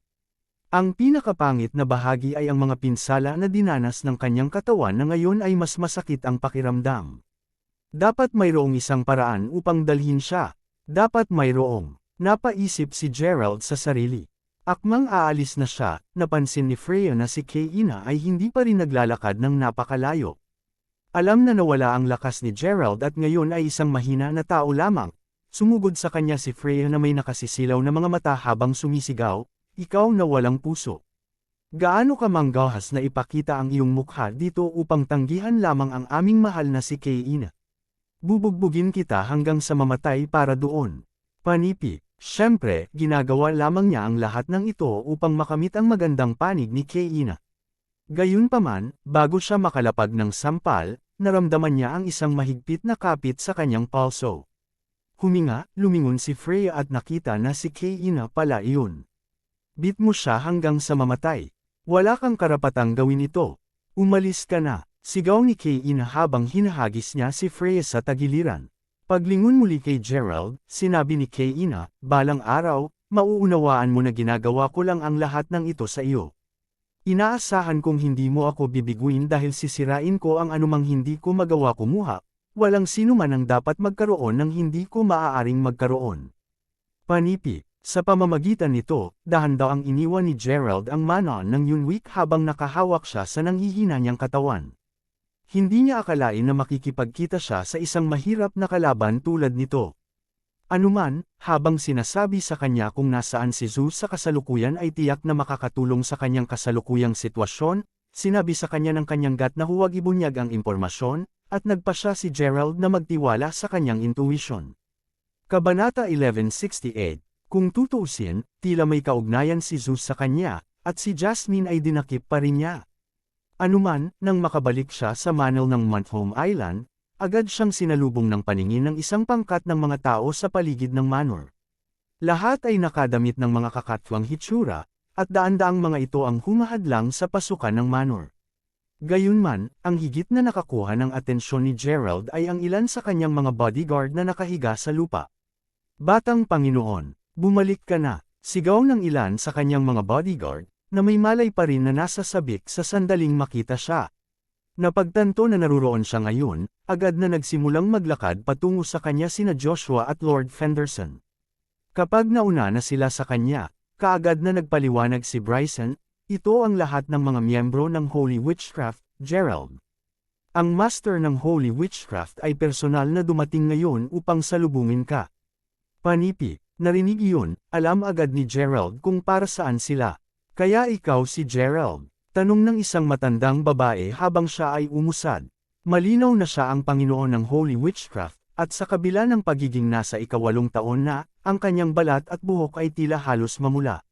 Ang pinakapangit na bahagi ay ang mga pinsala na dinanas ng kanyang katawan na ngayon ay mas masakit ang pakiramdam. Dapat mayroong isang paraan upang dalhin siya. Dapat mayroong. Napaisip si Gerald sa sarili. Akmang aalis na siya, napansin ni Freya na si Keina ay hindi pa rin naglalakad ng napakalayo. Alam na nawala ang lakas ni Gerald at ngayon ay isang mahina na tao lamang. Sumugod sa kanya si Freya na may nakasisilaw na mga mata habang sumisigaw, "Ikaw na walang puso. Gaano ka manggahas na ipakita ang iyong mukha dito upang tanggihan lamang ang aming mahal na si Keina? Bubugbugin kita hanggang sa mamatay para doon." Panipi. Siyempre, ginagawa lamang niya ang lahat ng ito upang makamit ang magandang panig ni Keina. Gayunpaman, bago siya makalapag ng sampal, naramdaman niya ang isang mahigpit na kapit sa kanyang palso. Huminga, lumingon si Freya at nakita na si Keina pala iyon. "Bit mo siya hanggang sa mamatay. Wala kang karapatang gawin ito. Umalis ka na," sigaw ni Keina habang hinahagis niya si Freya sa tagiliran. Paglingon muli kay Gerald, sinabi ni Keina, "Balang araw, mauunawaan mo na ginagawa ko lang ang lahat ng ito sa iyo. Inaasahan kong hindi mo ako bibiguin dahil sisirain ko ang anumang hindi ko magawa kumuha, walang sino man ang dapat magkaroon ng hindi ko maaaring magkaroon." Panipi. Sa pamamagitan nito, dahan-dahang iniwan ni Gerald ang manon ng Yunwik habang nakahawak siya sa nanghihina niyang katawan. Hindi niya akalain na makikipagkita siya sa isang mahirap na kalaban tulad nito. Anuman, habang sinasabi sa kanya kung nasaan si Zeus sa kasalukuyan ay tiyak na makakatulong sa kanyang kasalukuyang sitwasyon, sinabi sa kanya ng kanyang gat na huwag ibunyag ang impormasyon, at nagpa siya si Gerald na magtiwala sa kanyang intuition. Kabanata 1168. Kung tutuusin, tila may kaugnayan si Zeus sa kanya, at si Jasmine ay dinakip pa rin niya. Anuman, nang makabalik siya sa manel ng Montholm Island, agad siyang sinalubong ng paningin ng isang pangkat ng mga tao sa paligid ng manor. Lahat ay nakadamit ng mga kakatwang hitsura, at daan-daang mga ito ang humahadlang sa pasukan ng manor. Gayunman, ang higit na nakakuha ng atensyon ni Gerald ay ang ilan sa kanyang mga bodyguard na nakahiga sa lupa. "Batang Panginoon, bumalik ka na," sigaw ng ilan sa kanyang mga bodyguard, na may malay pa rin na nasa sabik sa sandaling makita siya. Napagtanto na naruroon siya ngayon, agad na nagsimulang maglakad patungo sa kanya sina Joshua at Lord Fenderson. Kapag nauna na sila sa kanya, kaagad na nagpaliwanag si Bryson, "Ito ang lahat ng mga miyembro ng Holy Witchcraft, Gerald. Ang master ng Holy Witchcraft ay personal na dumating ngayon upang salubungin ka." Panipi. Narinig iyon, alam agad ni Gerald kung para saan sila. "Kaya ikaw si Gerald?" tanong ng isang matandang babae habang siya ay umusad. Malinaw na siya ang Panginoon ng Holy Witchcraft, at sa kabila ng pagiging nasa 8 taon na, ang kanyang balat at buhok ay tila halos mamula.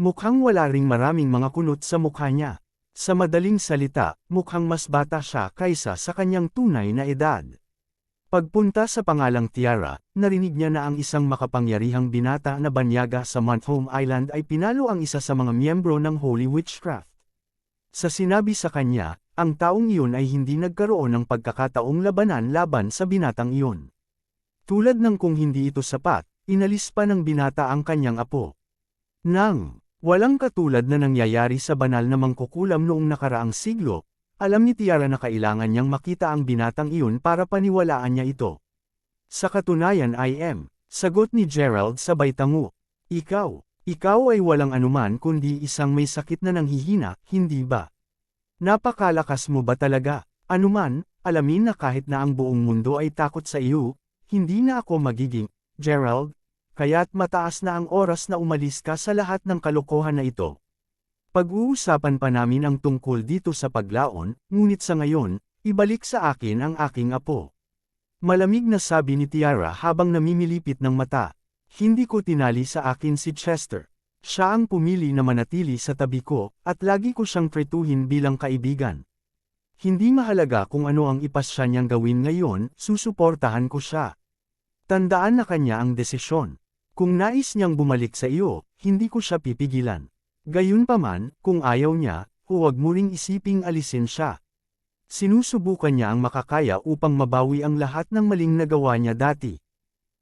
Mukhang wala ring maraming mga kunot sa mukha niya. Sa madaling salita, mukhang mas bata siya kaysa sa kanyang tunay na edad. Pagpunta sa pangalang Tiara, narinig niya na ang isang makapangyarihang binata na banyaga sa Montholm Island ay pinalo ang isa sa mga miyembro ng Holy Witchcraft. Sa sinabi sa kanya, ang taong iyon ay hindi nagkaroon ng pagkakataong labanan laban sa binatang iyon. Tulad ng kung hindi ito sapat, inalis pa ng binata ang kanyang apo. Nang walang katulad na nangyayari sa banal na mangkukulam noong nakaraang siglo, alam ni Tiara na kailangan niyang makita ang binatang iyon para paniwalaan niya ito. Sa katunayan I am, sagot ni Gerald sabay tango. Ikaw ay walang anuman kundi isang may sakit na nanghihina, hindi ba? Napakalakas mo ba talaga? Anuman, alamin na kahit na ang buong mundo ay takot sa iyo, hindi na ako magiging, Gerald, kaya't mataas na ang oras na umalis ka sa lahat ng kalokohan na ito. Pag-uusapan pa namin ang tungkol dito sa paglaon, ngunit sa ngayon, ibalik sa akin ang aking apo. Malamig na sabi ni Tiara habang namimilipit ng mata. Hindi ko tinali sa akin si Chester. Siya ang pumili na manatili sa tabi ko, at lagi ko siyang tretuhin bilang kaibigan. Hindi mahalaga kung ano ang ipasya niyang gawin ngayon, susuportahan ko siya. Tandaan na kanya ang desisyon. Kung nais niyang bumalik sa iyo, hindi ko siya pipigilan. Gayunpaman, kung ayaw niya, huwag mo ring isiping alisin siya. Sinusubukan niya ang makakaya upang mabawi ang lahat ng maling nagawa niya dati.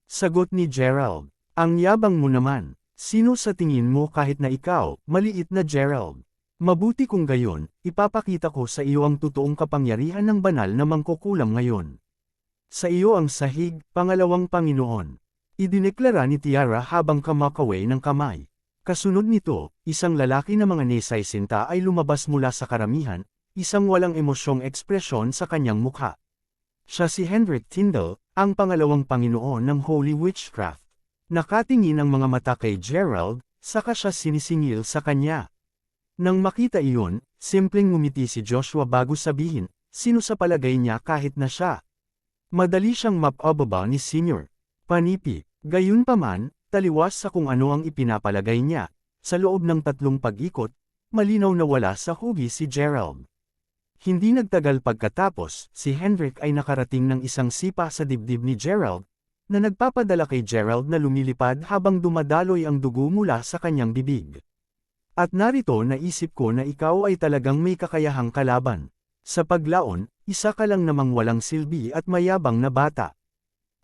Sagot ni Gerald. Ang yabang mo naman. Sino sa tingin mo kahit na ikaw, maliit na Gerald? Mabuti kung gayon, ipapakita ko sa iyo ang totoong kapangyarihan ng banal na mangkukulam ngayon. Sa iyo ang sahig, pangalawang Panginoon. Idineklara ni Tiara habang kumakaway ng kamay. Kasunod nito, isang lalaki na mga nesay sinta ay lumabas mula sa karamihan, isang walang emosyong ekspresyon sa kanyang mukha. Siya si Hendrik Tyndall, ang pangalawang Panginoon ng Holy Witchcraft. Nakatingin ang mga mata kay Gerald, saka siya sinisingil sa kanya. Nang makita iyon, simpleng ngumiti si Joshua bago sabihin, sino sa palagay niya kahit na siya. Madali siyang mapababa ni Senior. Panipi, gayunpaman, taliwas sa kung ano ang ipinapalagay niya. Sa loob ng 3 pag-ikot, malinaw na wala sa hugis si Gerald. Hindi nagtagal pagkatapos, si Hendrik ay nakarating ng isang sipa sa dibdib ni Gerald, na nagpapadala kay Gerald na lumilipad habang dumadaloy ang dugo mula sa kanyang bibig. At narito naisip ko na ikaw ay talagang may kakayahang kalaban. Sa paglaon, isa ka lang namang walang silbi at mayabang na bata.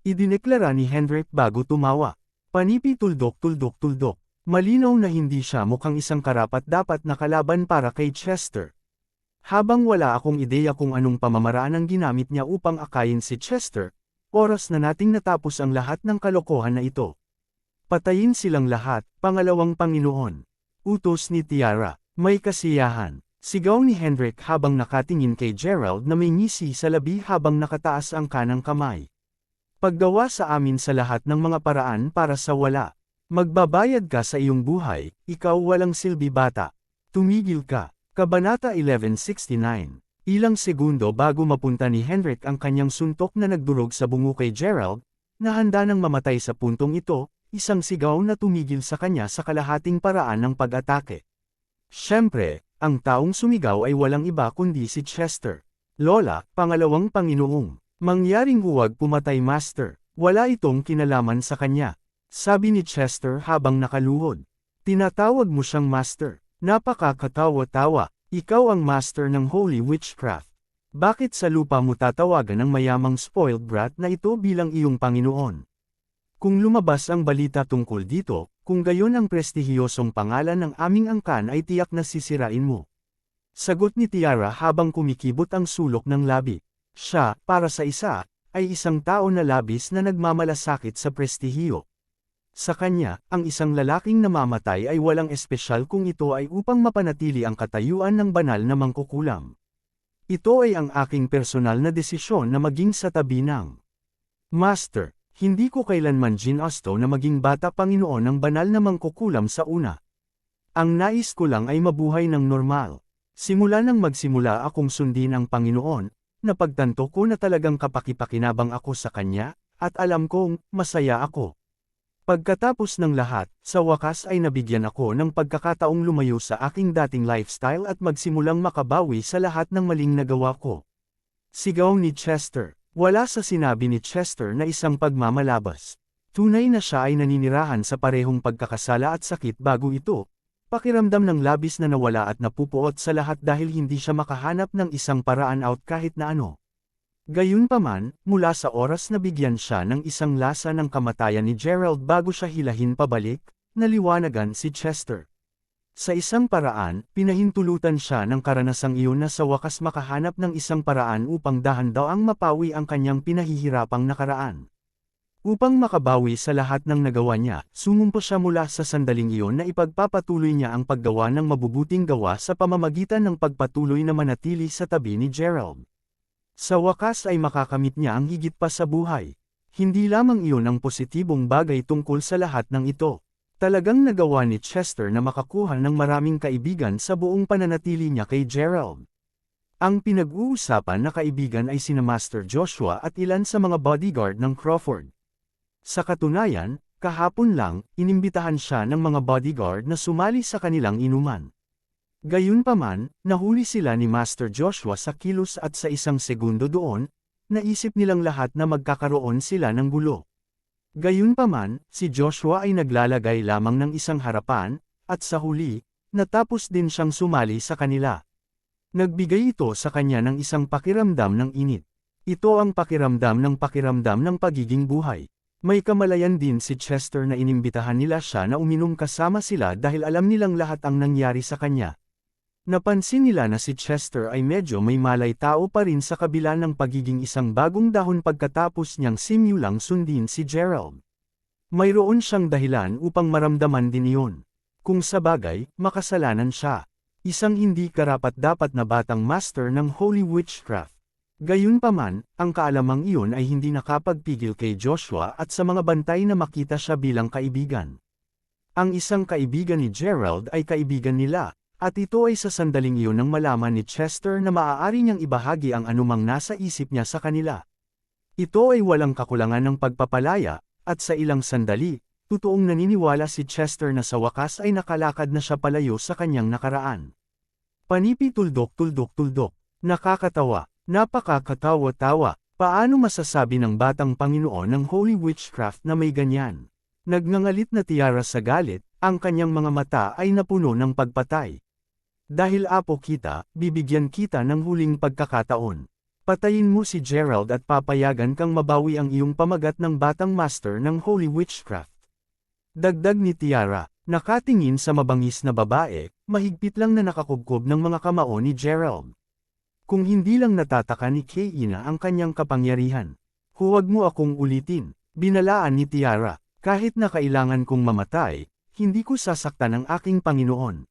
Idineklara ni Hendrik bago tumawa. Panipi tuldok. Malinaw na hindi siya mukhang isang karapat-dapat na kalaban para kay Chester. Habang wala akong ideya kung anong pamamaraan ang ginamit niya upang akayin si Chester, oras na nating natapos ang lahat ng kalokohan na ito. Patayin silang lahat, pangalawang Panginoon. Utos ni Tiara. May kasiyahan. Sigaw ni Hendrik habang nakatingin kay Gerald na may ngisi sa labi habang nakataas ang kanang kamay. Paggawa sa amin sa lahat ng mga paraan para sa wala. Magbabayad ka sa iyong buhay, ikaw walang silbi bata. Tumigil ka. Kabanata 1169. Ilang segundo bago mapunta ni Hendrik ang kanyang suntok na nagdurog sa bungo kay Gerald, na handa nang mamatay sa puntong ito, isang sigaw na tumigil sa kanya sa kalahating paraan ng pag-atake. Siyempre, ang taong sumigaw ay walang iba kundi si Chester. Lola, pangalawang Panginoong, mangyaring huwag pumatay Master, wala itong kinalaman sa kanya. Sabi ni Chester habang nakaluhod. Tinatawag mo siyang Master, napakakatawa-tawa. Ikaw ang master ng Holy Witchcraft. Bakit sa lupa mo tatawagan ang mayamang spoiled brat na ito bilang iyong Panginoon? Kung lumabas ang balita tungkol dito, kung gayon ang prestihiyosong pangalan ng aming angkan ay tiyak na sisirain mo. Sagot ni Tiara habang kumikibot ang sulok ng labi. Siya, para sa isa, ay isang tao na labis na nagmamalasakit sa prestihiyo. Sa kanya, ang isang lalaking namamatay ay walang espesyal kung ito ay upang mapanatili ang katayuan ng banal na mangkukulam. Ito ay ang aking personal na desisyon na maging sa tabi ng Master. Hindi ko kailanman ginusto na maging bata Panginoon ng banal na mangkukulam sa una. Ang nais ko lang ay mabuhay ng normal. Simula nang magsimula akong sundin ang Panginoon, napagtanto ko na talagang kapakipakinabang ako sa Kanya, at alam kong masaya ako. Pagkatapos ng lahat, sa wakas ay nabigyan ako ng pagkakataong lumayo sa aking dating lifestyle at magsimulang makabawi sa lahat ng maling nagawa ko. Sigaw ni Chester. Wala sa sinabi ni Chester na isang pagmamalabas. Tunay na siya ay naninirahan sa parehong pagkakasala at sakit bago ito. Pakiramdam ng labis na nawala at napupuot sa lahat dahil hindi siya makahanap ng isang paraan out kahit na ano. Gayunpaman, mula sa oras na bigyan siya ng isang lasa ng kamatayan ni Gerald bago siya hilahin pabalik, naliwanagan si Chester. Sa isang paraan, pinahintulutan siya ng karanasang iyon na sa wakas makahanap ng isang paraan upang dahan-daang mapawi ang kanyang pinahihirapang nakaraan. Upang makabawi sa lahat ng nagawa niya, sumumpo siya mula sa sandaling iyon na ipagpapatuloy niya ang paggawa ng mabubuting gawa sa pamamagitan ng pagpatuloy na manatili sa tabi ni Gerald. Sa wakas ay makakamit niya ang higit pa sa buhay. Hindi lamang iyon ang positibong bagay tungkol sa lahat ng ito. Talagang nagawa ni Chester na makakuha ng maraming kaibigan sa buong pananatili niya kay Gerald. Ang pinag-uusapan na kaibigan ay sina Master Joshua at ilan sa mga bodyguard ng Crawford. Sa katunayan, kahapon lang, inimbitahan siya ng mga bodyguard na sumali sa kanilang inuman. Gayunpaman, nahuli sila ni Master Joshua sa kilos at sa isang segundo doon, naisip nilang lahat na magkakaroon sila ng gulo. Gayunpaman, si Joshua ay naglalagay lamang ng isang harapan, at sa huli, natapos din siyang sumali sa kanila. Nagbigay ito sa kanya ng isang pakiramdam ng init. Ito ang pakiramdam ng pagiging buhay. May kamalayan din si Chester na inimbitahan nila siya na uminom kasama sila dahil alam nilang lahat ang nangyari sa kanya. Napansin nila na si Chester ay medyo may malay tao pa rin sa kabila ng pagiging isang bagong dahon pagkatapos niyang simulang sundin si Gerald. Mayroon siyang dahilan upang maramdaman din iyon. Kung sa bagay, makasalanan siya. Isang hindi karapat-dapat na batang master ng Holy Witchcraft. Gayunpaman, ang kaalamang iyon ay hindi nakapagpigil kay Joshua at sa mga bantay na makita siya bilang kaibigan. Ang isang kaibigan ni Gerald ay kaibigan nila. At ito ay sa sandaling iyon nang malaman ni Chester na maaari niyang ibahagi ang anumang nasa isip niya sa kanila. Ito ay walang kakulangan ng pagpapalaya, at sa ilang sandali, totoong naniniwala si Chester na sa wakas ay nakalakad na siya palayo sa kanyang nakaraan. Panipi tuldok. Nakakatawa, napakakatawa-tawa, paano masasabi ng batang Panginoon ng Holy Witchcraft na may ganyan? Nagngangalit na Tiara sa galit, ang kanyang mga mata ay napuno ng pagpatay. Dahil apo kita, bibigyan kita ng huling pagkakataon. Patayin mo si Gerald at papayagan kang mabawi ang iyong pamagat ng batang master ng Holy Witchcraft. Dagdag ni Tiara, nakatingin sa mabangis na babae, mahigpit lang na nakakubkob ng mga kamao ni Gerald. Kung hindi lang natataka ni Keina ang kanyang kapangyarihan. Huwag mo akong ulitin, binalaan ni Tiara, kahit na kailangan kong mamatay, hindi ko sasaktan ang aking Panginoon.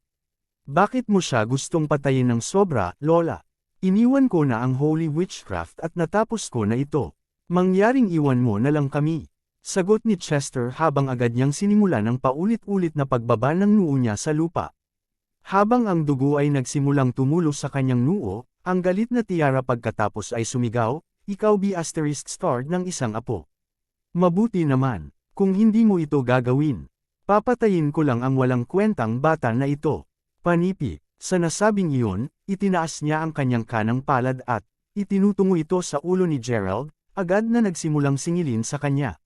Bakit mo siya gustong patayin ng sobra, Lola? Iniwan ko na ang Holy Witchcraft at natapos ko na ito. Mangyaring iwan mo na lang kami. Sagot ni Chester habang agad niyang sinimula ng paulit-ulit na pagbaba ng noo niya sa lupa. Habang ang dugo ay nagsimulang tumulo sa kanyang noo, ang galit na Tiara pagkatapos ay sumigaw, ikaw ** ng isang apo. Mabuti naman, kung hindi mo ito gagawin. Papatayin ko lang ang walang kwentang bata na ito. Panipi, sa nasabing iyon, itinaas niya ang kanyang kanang palad at, itinutungo ito sa ulo ni Gerald, agad na nagsimulang singilin sa kanya.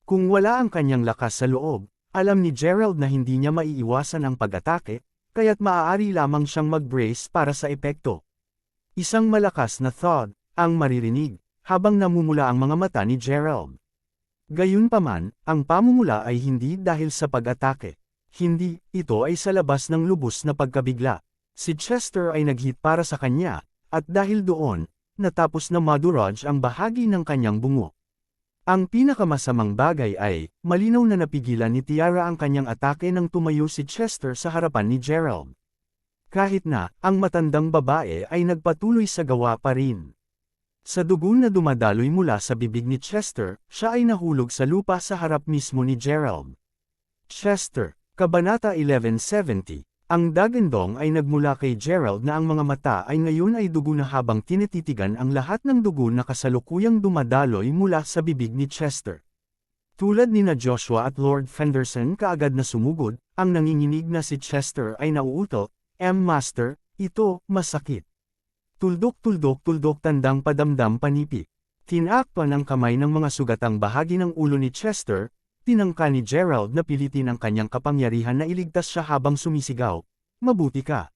Kung wala ang kanyang lakas sa loob, alam ni Gerald na hindi niya maiiwasan ang pag-atake, kaya't maaari lamang siyang mag-brace para sa epekto. Isang malakas na thud, ang maririnig, habang namumula ang mga mata ni Gerald. Gayunpaman, ang pamumula ay hindi dahil sa pag-atake. Hindi, ito ay sa labas ng lubos na pagkabigla. Si Chester ay naghit para sa kanya, at dahil doon, natapos na madurage ang bahagi ng kanyang bungo. Ang pinakamasamang bagay ay, malinaw na napigilan ni Tiara ang kanyang atake nang tumayo si Chester sa harapan ni Gerald. Kahit na, ang matandang babae ay nagpatuloy sa gawa pa rin. Sa dugo na dumadaloy mula sa bibig ni Chester, siya ay nahulog sa lupa sa harap mismo ni Gerald. Chester, Kabanata 1170, ang dagandong ay nagmula kay Gerald na ang mga mata ay ngayon ay dugo na habang tinititigan ang lahat ng dugo na kasalukuyang dumadaloy mula sa bibig ni Chester. Tulad ni na Joshua at Lord Fenderson kaagad na sumugod, ang nanginginig na si Chester ay nauuto, Master, ito, masakit. Tuldok tandang padamdam panipi. Tinakpan ang kamay ng mga sugatang bahagi ng ulo ni Chester, tinangka ni Gerald na pilitin ang kanyang kapangyarihan na iligtas siya habang sumisigaw, mabuti ka.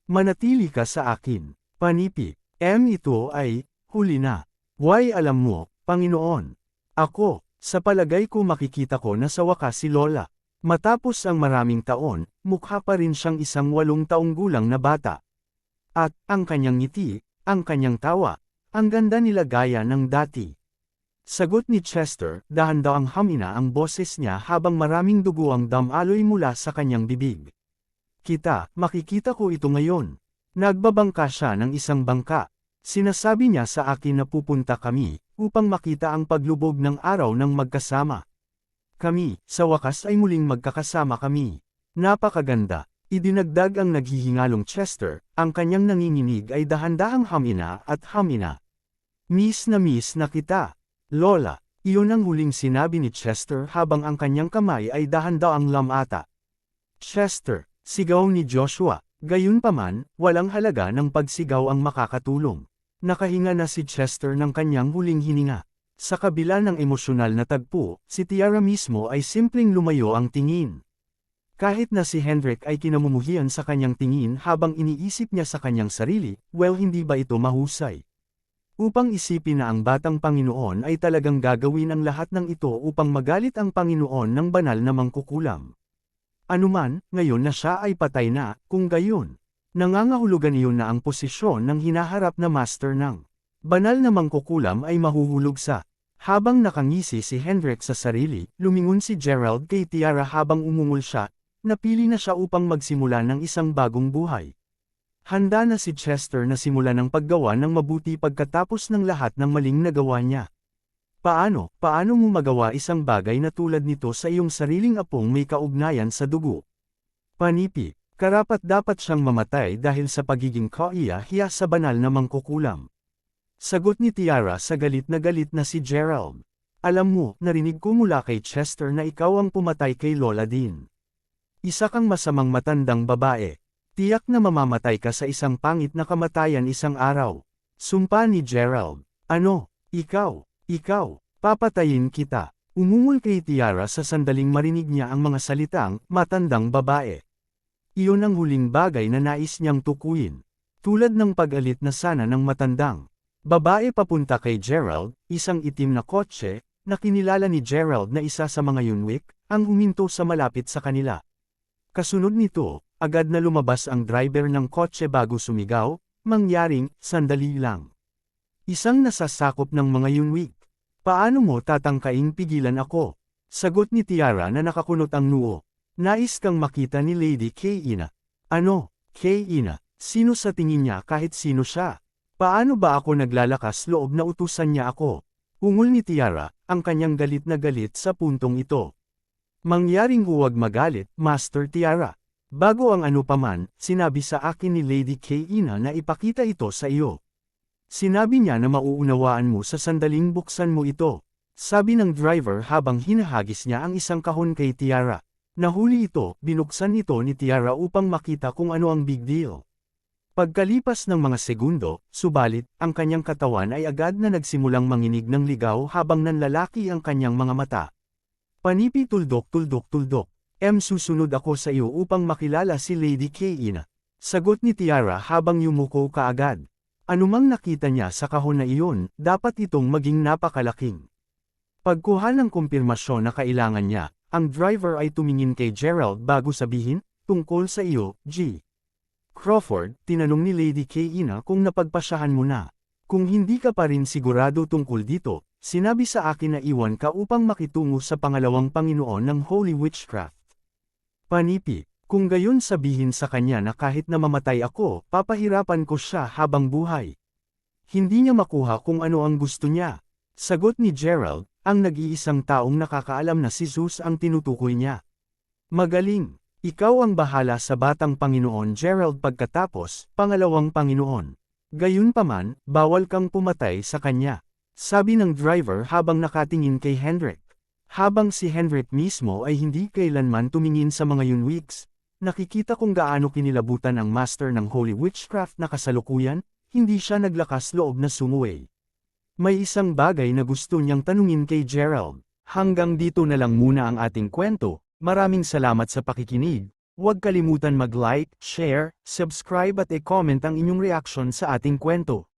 Manatili ka sa akin, panipi. Ito ay, huli na. Why alam mo, Panginoon? Ako, sa palagay ko makikita ko na sa wakas si Lola. Matapos ang maraming taon, mukha pa rin siyang isang 8 taong gulang na bata. At, ang kanyang ngiti, ang kanyang tawa, ang ganda nila gaya ng dati. Sagot ni Chester, dahan-dahang hamina ang boses niya habang maraming dugo ang damaloy mula sa kanyang bibig. Makikita ko ito ngayon. Nagbabangka siya ng isang bangka. Sinasabi niya sa akin na pupunta kami, upang makita ang paglubog ng araw ng magkasama. Kami, sa wakas ay muling magkakasama kami. Napakaganda. Idinagdag ang naghihingalong Chester, ang kanyang nanginginig ay dahan-dahang hamina at hamina. Miss na kita. Lola, iyon ang huling sinabi ni Chester habang ang kanyang kamay ay dahan-dahang lamata. Chester, sigaw ni Joshua, gayunpaman, walang halaga ng pagsigaw ang makakatulong. Nakahinga na si Chester ng kanyang huling hininga. Sa kabila ng emosyonal na tagpo, si Tiara mismo ay simpleng lumayo ang tingin. Kahit na si Hendrik ay kinamumuhian sa kanyang tingin habang iniisip niya sa kanyang sarili, well hindi ba ito mahusay? Upang isipin na ang batang Panginoon ay talagang gagawin ang lahat ng ito upang magalit ang Panginoon ng banal na mangkukulam. Anuman, ngayon na siya ay patay na, kung gayon. Nangangahulugan iyon na ang posisyon ng hinaharap na master ng banal na mangkukulam ay mahuhulog sa. Habang nakangisi si Hendrik sa sarili, lumingon si Gerald kay Tiara habang umungol siya, napili na siya upang magsimula ng isang bagong buhay. Handa na si Chester na simulan ang paggawa ng mabuti pagkatapos ng lahat ng maling nagawa niya. Paano mo magawa isang bagay na tulad nito sa iyong sariling apong may kaugnayan sa dugo? Panipi, karapat-dapat siyang mamatay dahil sa pagiging kaiya-hiya sa banal na mangkukulam. Sagot ni Tiara sa galit na si Gerald. Alam mo, narinig ko mula kay Chester na ikaw ang pumatay kay Lola Dean. Isa kang masamang matandang babae. Tiyak na mamamatay ka sa isang pangit na kamatayan isang araw. Sumpa ni Gerald. Ano? Ikaw, papatayin kita. Umungol kay Tiara sa sandaling marinig niya ang mga salitang, matandang babae. Iyon ang huling bagay na nais niyang tukuyin. Tulad ng pag-alit na sana ng matandang babae papunta kay Gerald, isang itim na kotse, na kinilala ni Gerald na isa sa mga Yunwick, ang huminto sa malapit sa kanila. Kasunod nito, agad na lumabas ang driver ng kotse bago sumigaw, mangyaring, sandali lang. Isang nasasakop ng mga Yunwick. Paano mo tatangkaing pigilan ako? Sagot ni Tiara na nakakunot ang noo. Nais kang makita ni Lady Kaina. Ano, Kaina? Sino sa tingin niya kahit sino siya? Paano ba ako naglalakas loob na utusan niya ako? Ungol ni Tiara, ang kanyang galit na galit sa puntong ito. Mangyaring huwag magalit, Master Tiara. Bago ang ano paman, sinabi sa akin ni Lady Kaina na ipakita ito sa iyo. Sinabi niya na mauunawaan mo sa sandaling buksan mo ito. Sabi ng driver habang hinahagis niya ang isang kahon kay Tiara. Nahuli ito, binuksan ito ni Tiara upang makita kung ano ang big deal. Pagkalipas ng mga segundo, subalit, ang kanyang katawan ay agad na nagsimulang manginig ng ligaw habang nanlalaki ang kanyang mga mata. Panipi tuldok. Susunod ako sa iyo upang makilala si Lady Kaina. Sagot ni Tiara habang yumuko kaagad. Anumang nakita niya sa kahon na iyon, dapat itong maging napakalaking. Pagkuha ng kumpirmasyon na kailangan niya, ang driver ay tumingin kay Gerald bago sabihin, tungkol sa iyo, G. Crawford, tinanong ni Lady Kaina kung napagpasyahan mo na. Kung hindi ka pa rin sigurado tungkol dito, sinabi sa akin na iwan ka upang makitungo sa pangalawang Panginoon ng Holy Witchcraft. Panipi, kung gayon sabihin sa kanya na kahit na mamatay ako, papahirapan ko siya habang buhay. Hindi niya makuha kung ano ang gusto niya. Sagot ni Gerald, ang nag-iisang taong nakakaalam na si Zeus ang tinutukoy niya. Magaling. Ikaw ang bahala sa batang Panginoon Gerald pagkatapos, pangalawang Panginoon. Gayunpaman, bawal kang pumatay sa kanya. Sabi ng driver habang nakatingin kay Hendrik. Habang si Hendrik mismo ay hindi kailanman tumingin sa mga Yunwicks, nakikita kung gaano kinilabutan ang master ng Holy Witchcraft na kasalukuyan, hindi siya naglakas loob na sumuway. May isang bagay na gusto niyang tanungin kay Gerald. Hanggang dito na lang muna ang ating kwento. Maraming salamat sa pakikinig. Huwag kalimutan mag-like, share, subscribe at i-comment ang inyong reaksyon sa ating kwento.